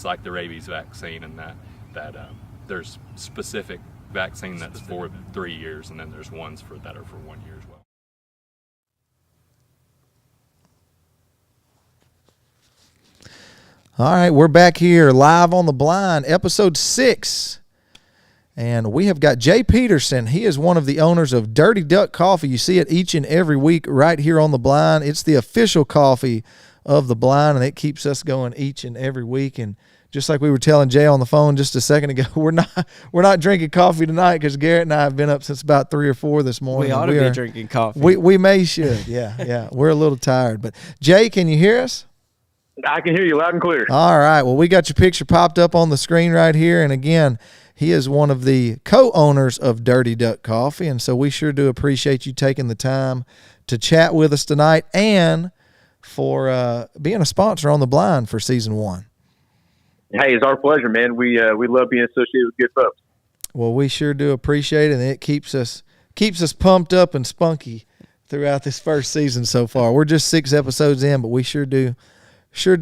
like the rabies vaccine, and that there's specific vaccine that's for 3 years, and then there's ones that are for 1 year as well. All right, we're back here live on The Blind, episode 6. And we have got Jay Peterson. He is one of the owners of Dirty Duck Coffee. You see it each and every week right here on The Blind. It's the official coffee of The Blind, and it keeps us going each and every week. And just like we were telling Jay on the phone just a second ago, we're not drinking coffee tonight because Garrett and I have been up since about 3 or 4 this morning. We ought to be drinking coffee. We should. Yeah. We're a little tired. But Jay, can you hear us? I can hear you loud and clear. All right. Well, we got your picture popped up on the screen right here. And again, he is one of the co-owners of Dirty Duck Coffee. And so we sure do appreciate you taking the time to chat with us tonight and for being a sponsor on The Blind for season 1. Hey, it's our pleasure, man. We love being associated with good folks. Well, we sure do appreciate it. And it keeps us pumped up and spunky throughout this first season so far. We're just 6 episodes in, but we sure do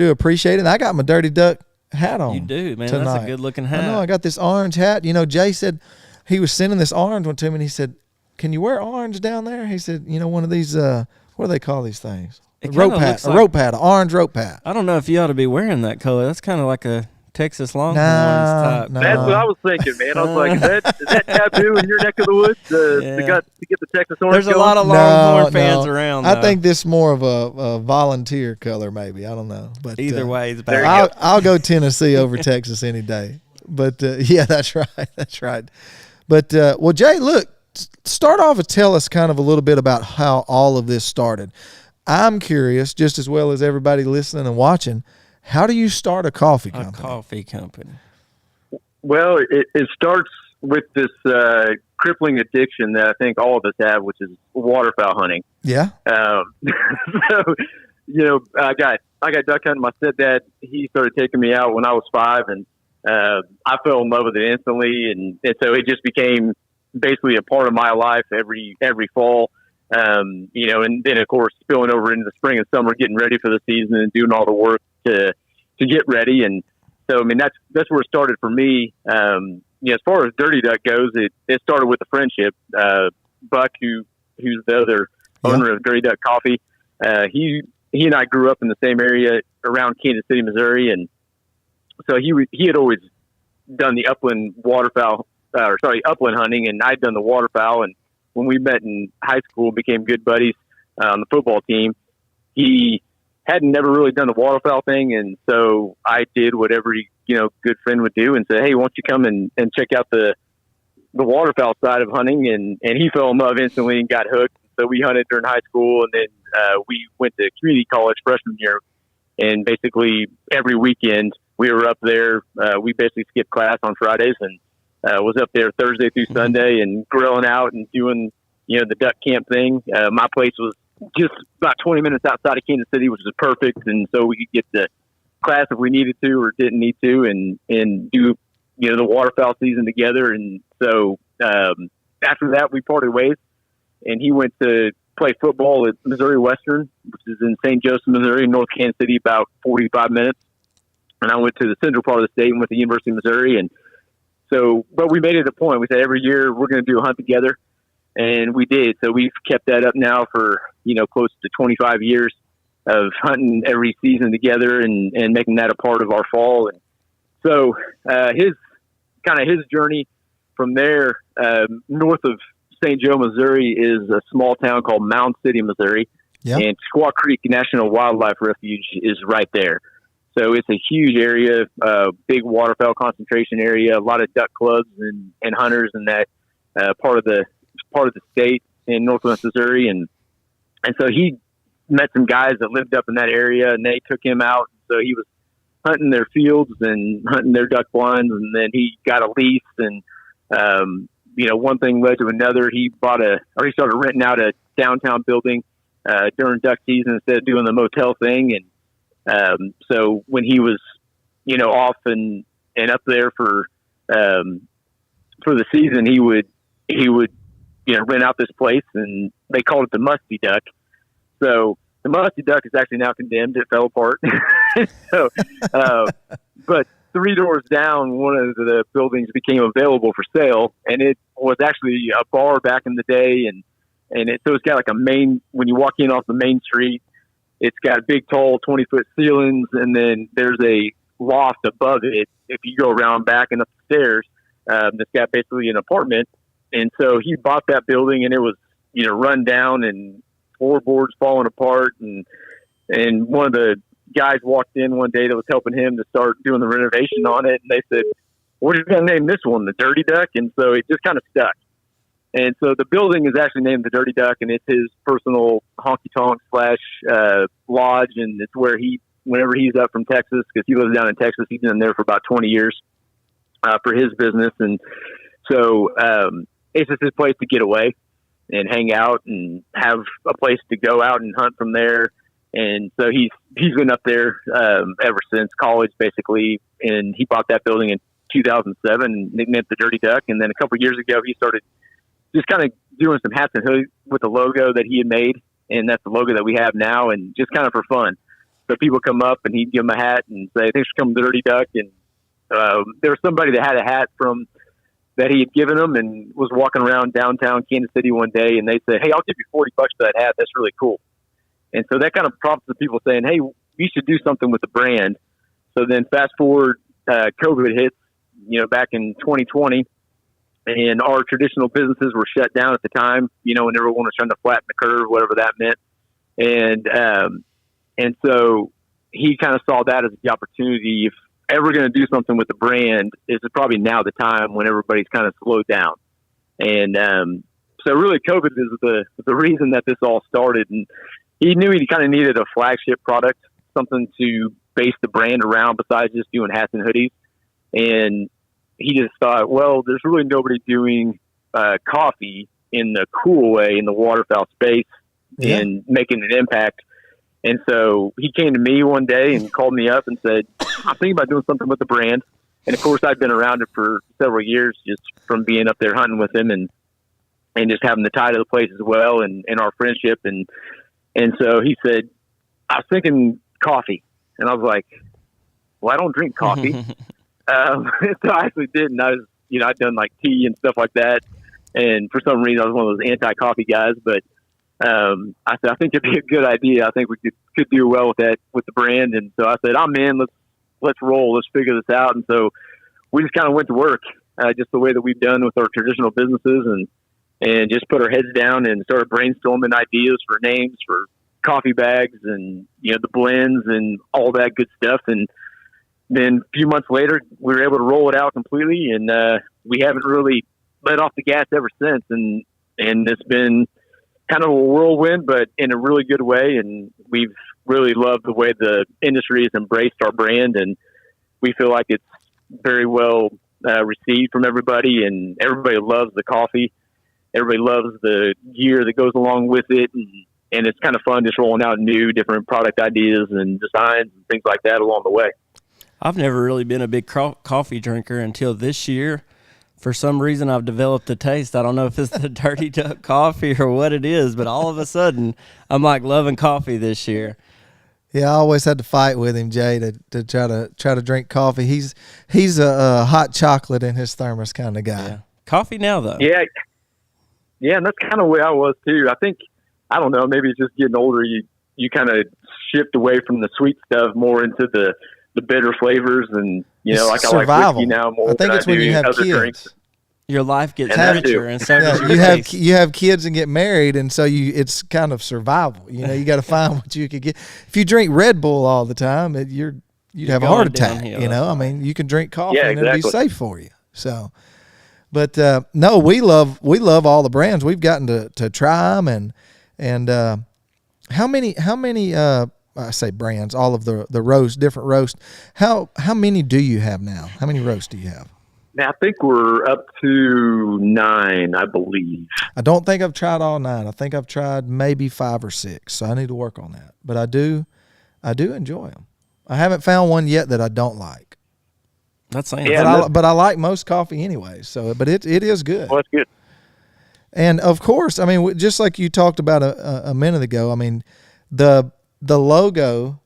appreciate it. And I got my Dirty Duck hat on. You do, man. Tonight. That's a good looking hat. I know. I got this orange hat. Jay said he was sending this orange one to me, and he said, "Can you wear orange down there?" He said, one of these, what do they call these things? A rope hat, an orange rope hat. I don't know if you ought to be wearing that color. That's kind of like a Texas Longhorns type. No. That's what I was thinking, man. I was like, is that taboo in your neck of the woods to get the Texas orange? There's a lot of Longhorn fans around. I think this is more of a volunteer color, maybe. I don't know, but either way, it's bad. I'll go Tennessee over Texas any day. But yeah, that's right. That's right. But well, Jay, look, start off and tell us kind of a little bit about how all of this started. I'm curious, just as well as everybody listening and watching. How do you start a coffee company? A coffee company. Well, it starts with this crippling addiction that I think all of us have, which is waterfowl hunting. Yeah. So, I got duck hunting. My stepdad, he started taking me out when I was 5, and I fell in love with it instantly, and so it just became basically a part of my life every fall. And then of course spilling over into the spring and summer, getting ready for the season and doing all the work to get ready. And so, I mean, that's where it started for me. As far as Dirty Duck goes, it started with a friendship. Buck, who's the other owner of Dirty Duck Coffee, he and I grew up in the same area around Kansas City, Missouri, and so he had always done the upland upland hunting, and I'd done the waterfowl. And when we met in high school, became good buddies on the football team, he hadn't never really done the waterfowl thing, and so I did what every good friend would do and say, hey, why don't you come and check out the waterfowl side of hunting? And he fell in love instantly and got hooked. So we hunted during high school, and then we went to community college freshman year, and basically every weekend we were up there. We basically skipped class on Fridays and was up there Thursday through Sunday and grilling out and doing the duck camp thing. My place was just about 20 minutes outside of Kansas City, which is perfect, and so we could get to class if we needed to or didn't need to, and do the waterfowl season together. And so after that we parted ways, and he went to play football at Missouri Western, which is in St. Joseph, Missouri, North Kansas City, about 45 minutes. And I went to the central part of the state and went to the University of Missouri. And so, but we made it a point. We said every year we're going to do a hunt together, and we did. So we've kept that up now for close to 25 years of hunting every season together and making that a part of our fall. And so his journey from there, north of St. Joe, Missouri, is a small town called Mound City, Missouri. Yep. And Squaw Creek National Wildlife Refuge is right there. So it's a huge area, big waterfowl concentration area, a lot of duck clubs and hunters in that part of the state in Northwest Missouri. And so he met some guys that lived up in that area, and they took him out. So he was hunting their fields and hunting their duck blinds, and then he got a lease, and one thing led to another. He started renting out a downtown building during duck season instead of doing the motel thing. And so when he was off and up there for the season, he would rent out this place, and they called it the Musty Duck. So the Musty Duck is actually now condemned. It fell apart. So, but 3 doors down, one of the buildings became available for sale, and it was actually a bar back in the day. So it's got like a main, when you walk in off the main street, it's got big, tall, 20-foot ceilings, and then there's a loft above it. If you go around back and up the stairs, it's got basically an apartment. And so he bought that building, and it was, run down and floorboards falling apart. And one of the guys walked in one day that was helping him to start doing the renovation on it. And they said, what are you going to name this one? The Dirty Duck? And so it just kind of stuck. And so the building is actually named the Dirty Duck, and it's his personal honky-tonk / lodge. And it's where whenever he's up from Texas, because he lives down in Texas, he's been there for about 20 years for his business. And so it's just his place to get away and hang out and have a place to go out and hunt from there. And so he's been up there ever since college, basically. And he bought that building in 2007 and nicknamed it the Dirty Duck. And then a couple of years ago, he started just kind of doing some hats and hoodies with the logo that he had made. And that's the logo that we have now, and just kind of for fun. So people come up and he'd give them a hat and say, thanks for coming to the Dirty Duck. And there was somebody that had a hat that he had given them and was walking around downtown Kansas City one day, and they said, hey, I'll give you $40 for that hat. That's really cool. And so that kind of prompted the people saying, hey, we should do something with the brand. So then fast forward, COVID hits, back in 2020, and our traditional businesses were shut down at the time, when everyone was trying to flatten the curve, whatever that meant. And so he kind of saw that as the opportunity. If ever going to do something with the brand, is probably now the time when everybody's kind of slowed down. And so really COVID is the reason that this all started. And he knew he kind of needed a flagship product, something to base the brand around besides just doing hats and hoodies. And he just thought, well, there's really nobody doing coffee in the cool way in the waterfowl space and making an impact. And so he came to me one day and called me up and said, I'm thinking about doing something with the brand. And of course, I've been around it for several years, just from being up there hunting with him and just having the tie to the place as well, and our friendship. And so he said, I was thinking coffee. And I was like, well, I don't drink coffee. So I actually didn't. I was, I'd done like tea and stuff like that. And for some reason, I was one of those anti-coffee guys. But I said, I think it'd be a good idea. I think we could do well with that, with the brand. And so I said, I'm in. Let's roll. Let's figure this out. And so we just kind of went to work, just the way that we've done with our traditional businesses, and just put our heads down and started brainstorming ideas for names for coffee bags and, the blends and all that good stuff. And then a few months later, we were able to roll it out completely, and we haven't really let off the gas ever since. And it's been kind of a whirlwind, but in a really good way. And we've really loved the way the industry has embraced our brand, and we feel like it's very well received from everybody, and everybody loves the coffee. Everybody loves the gear that goes along with it. And it's kind of fun just rolling out new, different product ideas and designs and things like that along the way. I've never really been a big coffee drinker until this year. For some reason, I've developed a taste. I don't know if it's the Dirty Duck coffee or what it is, but all of a sudden, I'm like loving coffee this year. Yeah, I always had to fight with him, Jay, to try to drink coffee. He's a hot chocolate in his thermos kind of guy. Yeah. Coffee now, though. Yeah, and that's kind of the way I was too. I think, I don't know, maybe it's just getting older. You kind of shift away from the sweet stuff more into the bitter flavors, and like survival. I like whiskey now more. I think it's when you have kids. Drinks. Your life gets And richer, and so does your you taste. have kids and get married, and so it's kind of survival. You got to find what you could get. If you drink Red Bull all the time, you'd have a heart attack. downhill. I mean, you can drink coffee Yeah, and it'll be exactly. safe for you. So, but no, we love all the brands. We've gotten to try them, and how many I say brands, all of the roast, different roast. How many do you have now? How many roasts do you have? Now, I think we're up to 9, I believe. I don't think I've tried all 9. I think I've tried maybe 5 or 6. So I need to work on that. But I do enjoy them. I haven't found one yet that I don't like. That's saying Yeah. But I like most coffee anyway. So, but it is good. Well, that's good. And of course, I mean, just like you talked about a minute ago, I mean, the logo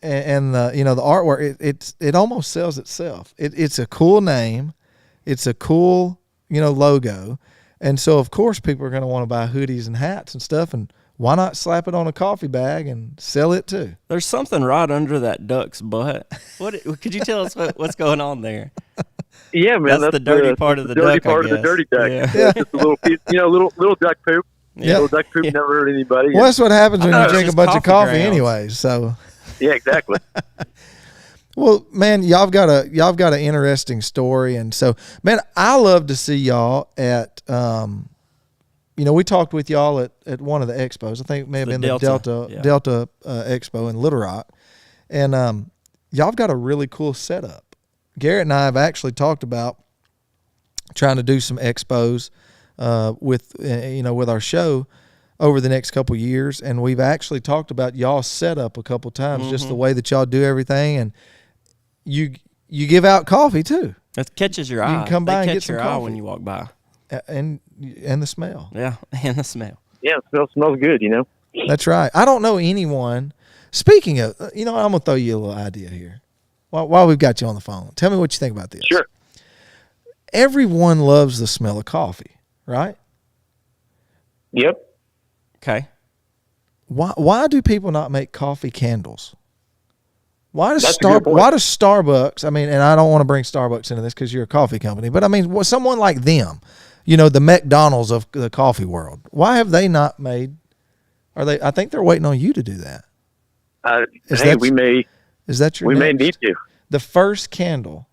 and the the artwork, it almost sells itself. It's a cool name, it's a cool logo, and so of course people are going to want to buy hoodies and hats and stuff. And why not slap it on a coffee bag and sell it too? there's something right under that duck's butt. What could you tell us what's going on there? Yeah, man. That's the dirty part of the dirty duck, I part of the guess. dirty duck. Yeah. Yeah. Just a little piece, little duck poop. Yeah. Little duck poop never hurt anybody. Well, that's what happens when I you thought it was drink a just bunch of coffee coffee grounds. anyways. So. Yeah, exactly. Well, man, y'all got an interesting story, and so, man, I love to see y'all at, we talked with y'all at one of the expos. I think it may have been the Delta Expo in Little Rock, and y'all got a really cool setup. Garrett and I have actually talked about trying to do some expos with our show over the next couple years, and we've actually talked about y'all's setup a couple times, just the way that y'all do everything, and you give out coffee too. It catches your eye. You can come by and They get catch some your eye coffee. when you walk by. And the smell. Yeah, and the smell. Yeah, it smells good, That's right. I don't know anyone. Speaking of, I'm gonna throw you a little idea here. While we've got you on the phone, tell me what you think about this. Sure. Everyone loves the smell of coffee, right? Yep. Okay. Why do people not make coffee candles? Why does That's a good point. Starbucks? I mean, and I don't want to bring Starbucks into this because you're a coffee company, but I mean, someone like them, the McDonald's of the coffee world. Why have they not made? I think they're waiting on you to do that. Is that your? We may next? need to. The first candle.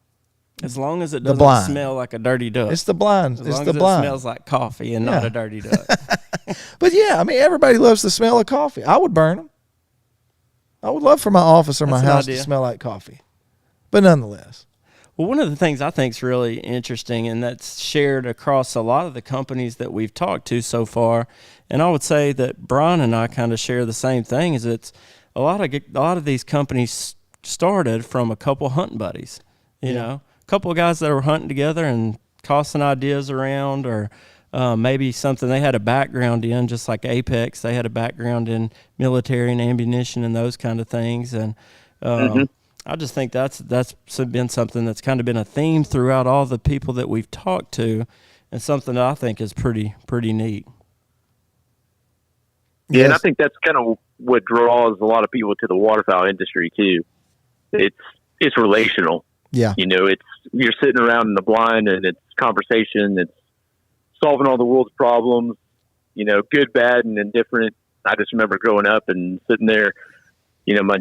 As long as it The doesn't blind. smell like a dirty duck. It's the blind. As It's long the as blind. it smells like coffee and not Yeah. a dirty duck. But yeah, I mean, everybody loves the smell of coffee. I would burn them. I would love for my office or my That's an house to idea. smell like coffee. But nonetheless, Well, one of the things I think is really interesting, and that's shared across a lot of the companies that we've talked to so far, and I would say that Brian and I kind of share the same thing, is it's a lot of these companies started from a couple hunting buddies, you know, a couple of guys that were hunting together and tossing ideas around, or maybe something they had a background in, just like Apex. They had a background in military and ammunition and those kind of things, and I just think that's been something that's kind of been a theme throughout all the people that we've talked to, and something that I think is pretty neat. Yeah, Yes. and I think that's kind of what draws a lot of people to the waterfowl industry too. It's relational. Yeah. You know, you're sitting around in the blind, and it's conversation. It's solving all the world's problems. You know, good, bad, and indifferent. I just remember growing up and sitting there. You know, my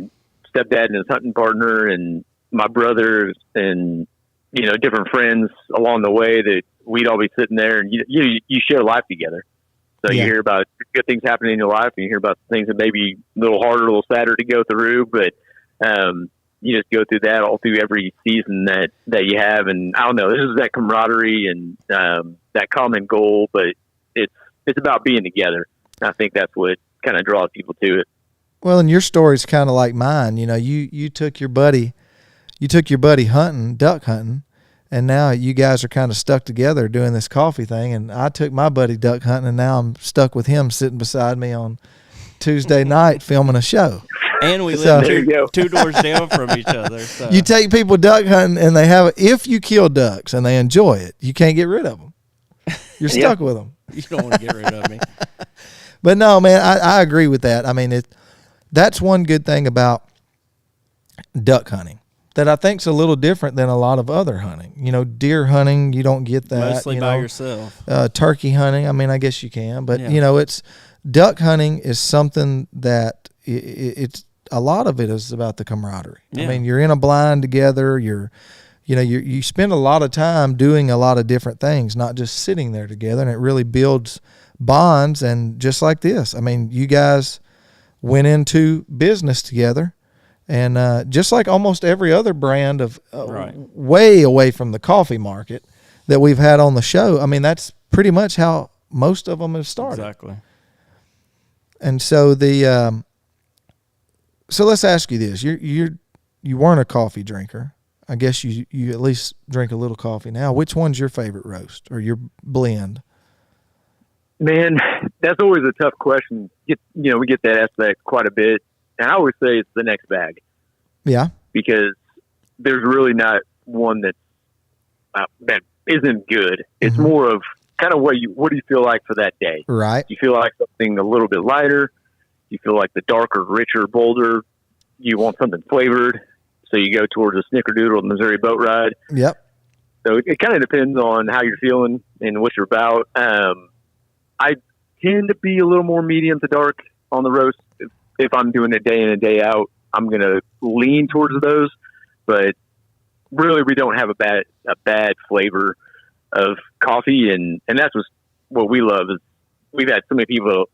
stepdad and his hunting partner, and my brothers, and you know, different friends along the way, that we'd all be sitting there, and you share life together. So you hear about good things happening in your life, and you hear about things that may be a little harder, a little sadder to go through, but you just go through that all through every season that you have. And I don't know, this is that camaraderie and that common goal, but it's about being together. And I think that's what kind of draws people to it. Well, and your story's kind of like mine. You know, you took your buddy hunting, duck hunting, and now you guys are kind of stuck together doing this coffee thing. And I took my buddy duck hunting, and now I'm stuck with him sitting beside me on Tuesday night filming a show. And we So- live two doors down from each other. So. You take people duck hunting, and if you kill ducks and they enjoy it, you can't get rid of them. You're stuck with them. You don't want to get rid of me. But no, man, I agree with that. I mean, that's one good thing about duck hunting that I think's a little different than a lot of other hunting. You know, deer hunting, you don't get that. Mostly by yourself. Turkey hunting, I mean, I guess you can, but Yeah. you know, it's duck hunting is something that it's a lot of it is about the camaraderie. Yeah. I mean, you're in a blind together. You spend a lot of time doing a lot of different things, not just sitting there together, and it really builds bonds. And just like this, I mean, you guys went into business together, and just like almost every other brand of Right. way away from the coffee market that we've had on the show, I mean, that's pretty much how most of them have started. Exactly. And so so let's ask you this: you weren't a coffee drinker. I guess you at least drink a little coffee now. Which one's your favorite roast or your blend? Man, that's always a tough question. We get that asked that quite a bit, and I always say it's the next bag. Yeah. Because there's really not one that isn't good. It's Mm-hmm. more of kind of what do you feel like for that day? Right. Do you feel like something a little bit lighter? Do you feel like the darker, richer, bolder? You want something flavored, so you go towards a Snickerdoodle Missouri boat ride. Yep. So it kind of depends on how you're feeling and what you're about. I tend to be a little more medium to dark on the roast. If I'm doing it day in and day out, I'm going to lean towards those. But really, we don't have a bad flavor of coffee, and that's what we love. Is we've had so many people,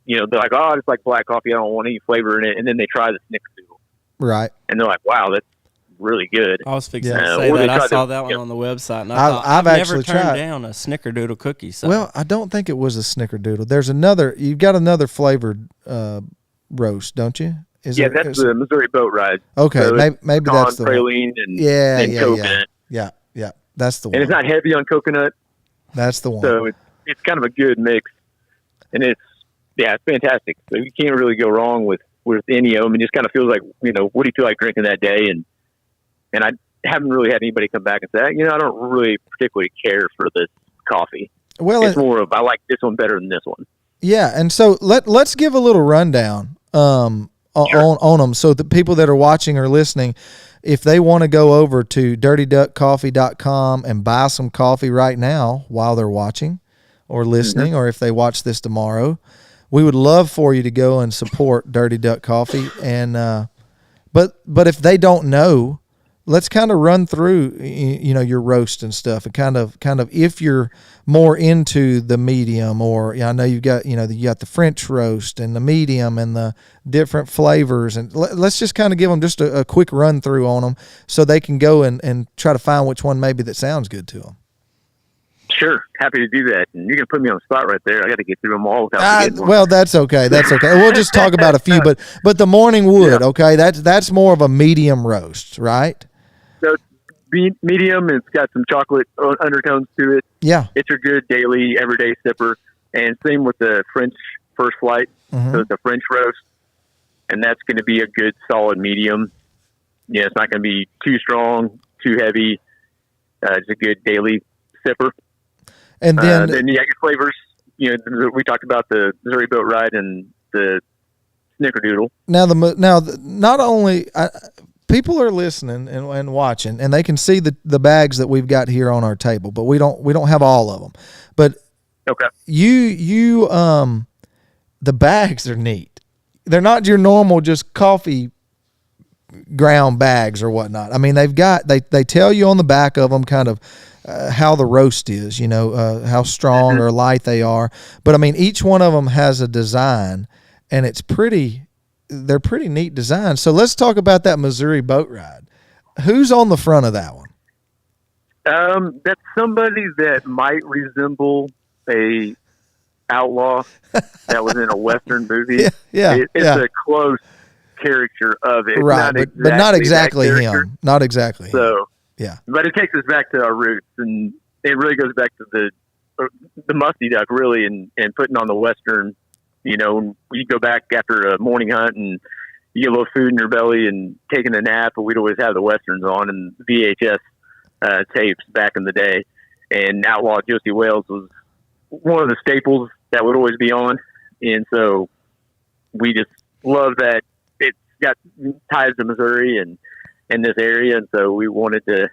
they're like, "Oh, I just like black coffee. I don't want any flavor in it," and then they try the Snickerdoodle, Right. and they're like, "Wow, that's really good." I was fixing Yeah. to say Or they that. I tried saw to- that one on the website, and I've I've never actually turned tried. down a Snickerdoodle cookie. So. Well, I don't think it was a Snickerdoodle. There's you've got another flavored roast, don't you? That's the Missouri boat ride. Okay, So it's maybe pecan, that's the one. praline, and Yeah, and yeah, coconut. yeah. That's the one. And it's not heavy on coconut, That's the one. so it's kind of a good mix, and it's fantastic. So you can't really go wrong with any of them. It just kind of feels like, what do you feel like drinking that day? And I haven't really had anybody come back and say, I don't really particularly care for this coffee. Well, It's more of, I like this one better than this one. yeah, and so let's give a little rundown on them, so the people that are watching or listening, if they want to go over to dirtyduckcoffee.com and buy some coffee right now while they're watching or listening, or if they watch this tomorrow, we would love for you to go and support Dirty Duck Coffee. And but if they don't know, let's kind of run through, your roast and stuff, and kind of if you're more into the medium, or I know you got the French roast and the medium and the different flavors, and let's just kind of give them just a quick run through on them so they can go and try to find which one maybe that sounds good to them. Sure, happy to do that. And you can put me on the spot right there. I got to get through them all without forgetting one. Well, that's okay. We'll just talk about a few, but the Morning Wood, okay, that's more of a medium roast, right? So medium, it's got some chocolate undertones to it. Yeah. It's a good daily, everyday sipper. And same with the French First Flight. Mm-hmm. So it's a French roast, and that's going to be a good, solid medium. It's not going to be too strong, too heavy. It's a good daily sipper. And then you got your flavors. We talked about the Missouri Boat Ride and the Snickerdoodle. Now, not only people are listening and watching, and they can see the bags that we've got here on our table, but we don't have all of them. But okay, the bags are neat. They're not your normal just coffee ground bags or whatnot. I mean, they tell you on the back of them kind of how the roast is, how strong or light they are. But I mean, each one of them has a design, and they're pretty neat designs. So let's talk about that Missouri Boat Ride. Who's on the front of that one? That's somebody that might resemble a outlaw that was in a Western movie. It's a close caricature of it. Right, but not exactly him. Not exactly so, him. Yeah. But it takes us back to our roots, and it really goes back to the musty duck, really, and putting on the Western. You go back after a morning hunt and you get a little food in your belly and taking a nap, but we'd always have the Westerns on and VHS tapes back in the day. And Outlaw Josie Wales was one of the staples that would always be on. And so we just love that it's got ties to Missouri and this area. And so we wanted to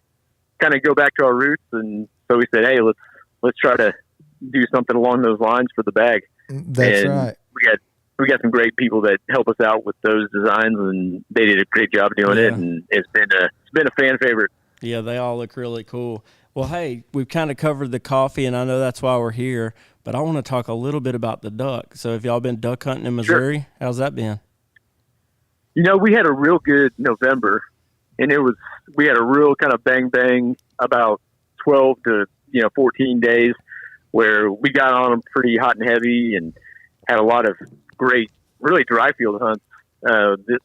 kind of go back to our roots. And so we said, hey, let's try to do something along those lines for the bag. That's right. We got some great people that help us out with those designs, and they did a great job doing it. And it's been a fan favorite. Yeah, they all look really cool. Well, hey, we've kind of covered the coffee, and I know that's why we're here. But I want to talk a little bit about the duck. So, have y'all been duck hunting in Missouri? Sure. How's that been? We had a real good November, and we had a real kind of bang about 12 to 14 days where we got on them pretty hot and heavy, and had a lot of great, really dry field hunts,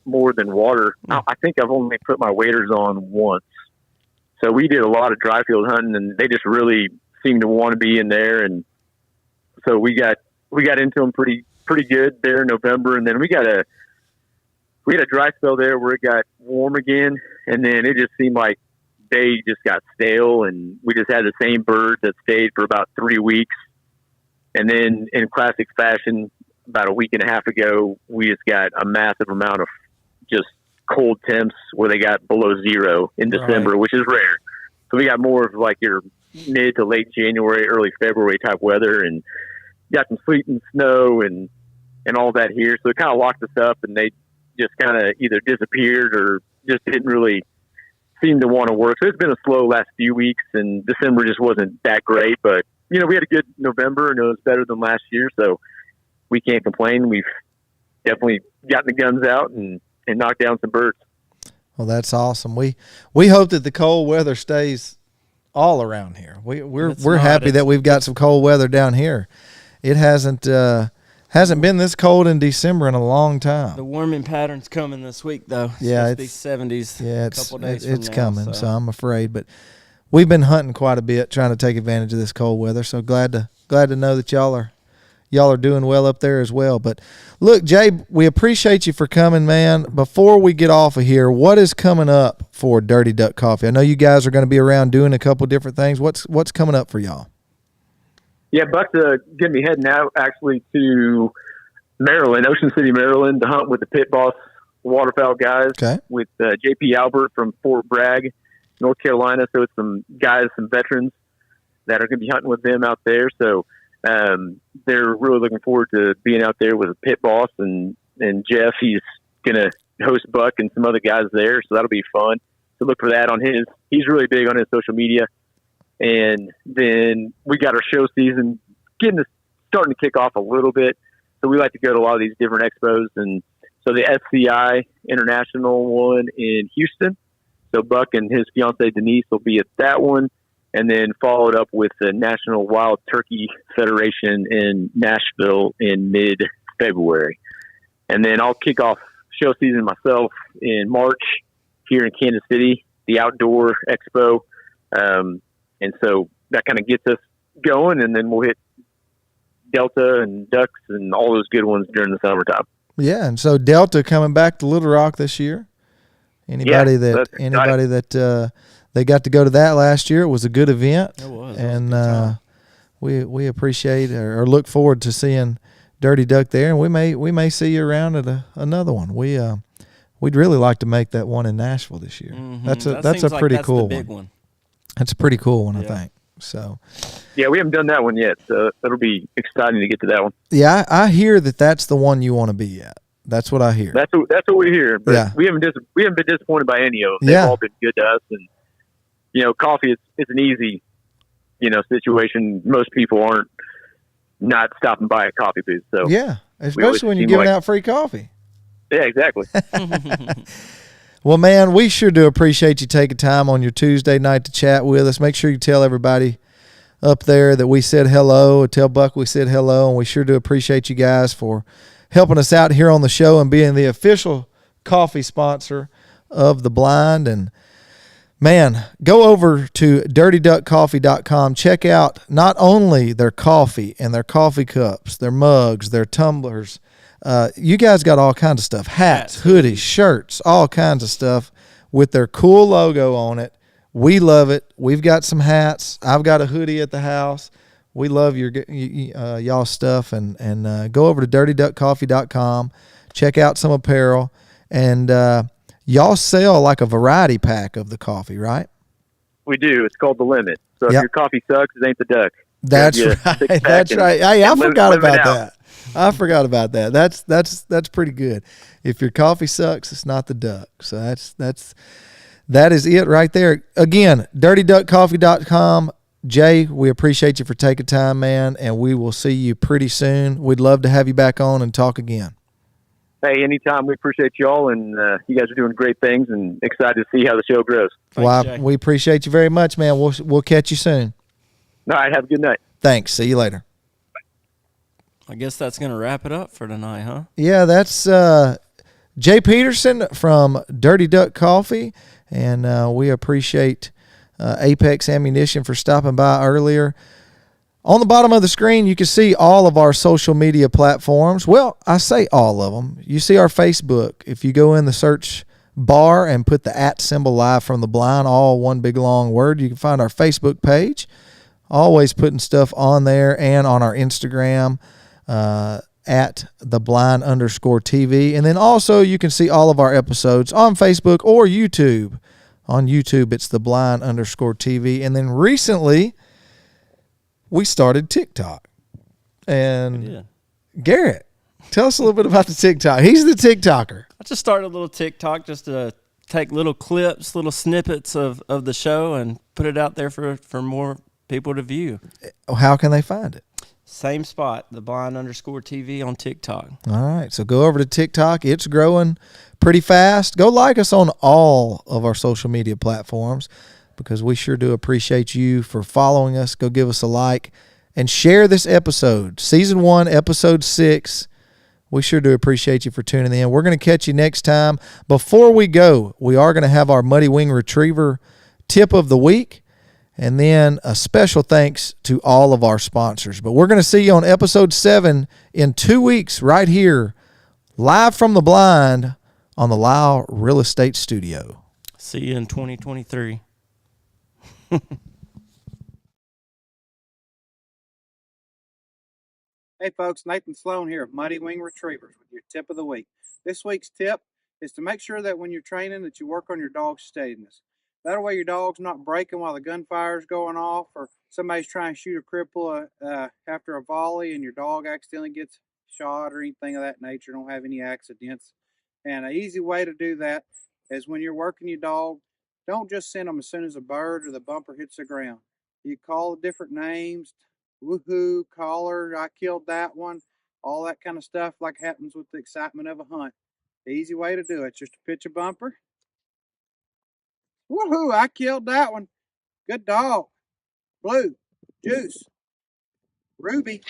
more than water. I think I've only put my waders on once. So we did a lot of dry field hunting, and they just really seemed to want to be in there. And so we got into them pretty good there in November. And then we had a dry spell there where it got warm again. And then it just seemed like they just got stale, and we just had the same birds that stayed for about 3 weeks. And then in classic fashion, about a week and a half ago, we just got a massive amount of just cold temps where they got below zero in December, which is rare. So we got more of like your mid to late January, early February type weather, and got some sleet and snow and all that here. So it kind of locked us up, and they just kind of either disappeared or just didn't really seem to want to work. So it's been a slow last few weeks, and December just wasn't that great, but we had a good November, and it was better than last year, so we can't complain. We've definitely gotten the guns out and knocked down some birds. Well, that's awesome. We hope that the cold weather stays all around here. We're happy that we've got some cold weather down here. It hasn't been this cold in December in a long time. The warming pattern's coming this week, though. Yeah, it's 70s. Yeah, a couple days from now, coming. So I'm afraid, but we've been hunting quite a bit, trying to take advantage of this cold weather. So glad to know that y'all are doing well up there as well. But look, Jay, we appreciate you for coming, man. Before we get off of here, what is coming up for Dirty Duck Coffee? I know you guys are going to be around doing a couple different things. What's coming up for y'all? Yeah, Buck's getting me heading out actually to Maryland, Ocean City, Maryland, to hunt with the Pit Boss waterfowl guys. Okay. With JP Albert from Fort Bragg, North Carolina. So it's some guys, some veterans that are going to be hunting with them out there. So they're really looking forward to being out there with a Pit Boss and Jeff. He's going to host Buck and some other guys there. So that'll be fun. So look for that on his. He's really big on his social media. And then we got our show season starting to kick off a little bit. So we like to go to a lot of these different expos. And so the SCI International one in Houston. So Buck and his fiancee Denise will be at that one. And then followed up with the National Wild Turkey Federation in Nashville in mid-February. And then I'll kick off show season myself in March here in Kansas City, the Outdoor Expo. And so that kind of gets us going, and then we'll hit Delta and Ducks and all those good ones during the summertime. Yeah, and so Delta coming back to Little Rock this year. Anybody that they got to go to that last year, it was a good event. It was. And we appreciate or look forward to seeing Dirty Duck there, and we may see you around at another one. We'd really like to make that one in Nashville this year. Mm-hmm. That's a pretty cool one. That's a pretty cool one, I think. So, yeah, we haven't done that one yet, so it'll be exciting to get to that one. Yeah, I hear that's the one you want to be at. That's what I hear. That's what we hear. But we haven't been disappointed by any of them. They've all been good to us, and coffee is an easy situation. Most people aren't not stopping by a coffee booth. So yeah, especially when you're giving out free coffee. Yeah, exactly. Well, man, we sure do appreciate you taking time on your Tuesday night to chat with us. Make sure you tell everybody up there that we said hello. Tell Buck we said hello, and we sure do appreciate you guys for helping us out here on the show and being the official coffee sponsor of The Blind. And, man, go over to dirtyduckcoffee.com. Check out not only their coffee and their coffee cups, their mugs, their tumblers. You guys got all kinds of stuff, hats, hoodies, shirts, all kinds of stuff with their cool logo on it. We love it. We've got some hats. I've got a hoodie at the house. We love y'all stuff, and go over to dirtyduckcoffee.com, check out some apparel, and y'all sell like a variety pack of the coffee, right? We do. It's called The Limit. So if your coffee sucks, it ain't the duck. That's right. That's right. Hey, I forgot about that. I forgot about that. That's pretty good. If your coffee sucks, it's not the duck. So that is it right there. Again, dirtyduckcoffee.com. Jay, we appreciate you for taking time, man, and we will see you pretty soon. We'd love to have you back on and talk again. Hey, anytime. We appreciate you all, and you guys are doing great things, and excited to see how the show grows. Thanks, we appreciate you very much, man. We'll catch you soon. All right, have a good night. Thanks. See you later. I guess that's going to wrap it up for tonight, huh? Yeah, that's Jay Peterson from Dirty Duck Coffee, and we appreciate Apex Ammunition for stopping by earlier. On the bottom of the screen, you can see all of our social media platforms. Well, I say all of them. You see our Facebook. If you go in the search bar and put the @ symbol Live from the Blind, all one big long word, you can find our Facebook page. Always putting stuff on there, and on our Instagram at @theblind_TV. And then also you can see all of our episodes on Facebook or YouTube. On YouTube, it's @theblind_TV. And then recently, we started TikTok. And Garrett, tell us a little bit about the TikTok. He's the TikToker. I just started a little TikTok just to take little clips, little snippets of the show and put it out there for more people to view. How can they find it? Same spot, @theblind_TV on TikTok. All right, so go over to TikTok. It's growing pretty fast. Go like us on all of our social media platforms, because we sure do appreciate you for following us. Go give us a like and share this episode. Season 1, Episode 6. We sure do appreciate you for tuning in. We're going to catch you next time. Before we go, we are going to have our Muddy Wing Retriever tip of the week. And then a special thanks to all of our sponsors. But we're going to see you on Episode 7 in 2 weeks right here, live from the Blind on the Lyle Real Estate Studio. See you in 2023. Hey folks, Nathan Sloan here of Muddy Wing Retrievers with your tip of the week. This week's tip is to make sure that when you're training that you work on your dog's steadiness. That way your dog's not breaking while the gunfire is going off, or somebody's trying to shoot a cripple after a volley and your dog accidentally gets shot or anything of that nature. Don't have any accidents. And an easy way to do that is when you're working your dog, Don't just send them as soon as a bird or the bumper hits the ground. You call the different names, woohoo, caller, I killed that one, all that kind of stuff like happens with the excitement of a hunt. The easy way to do it, just to pitch a bumper. Woohoo, I killed that one. Good dog. Blue, Juice, Ruby,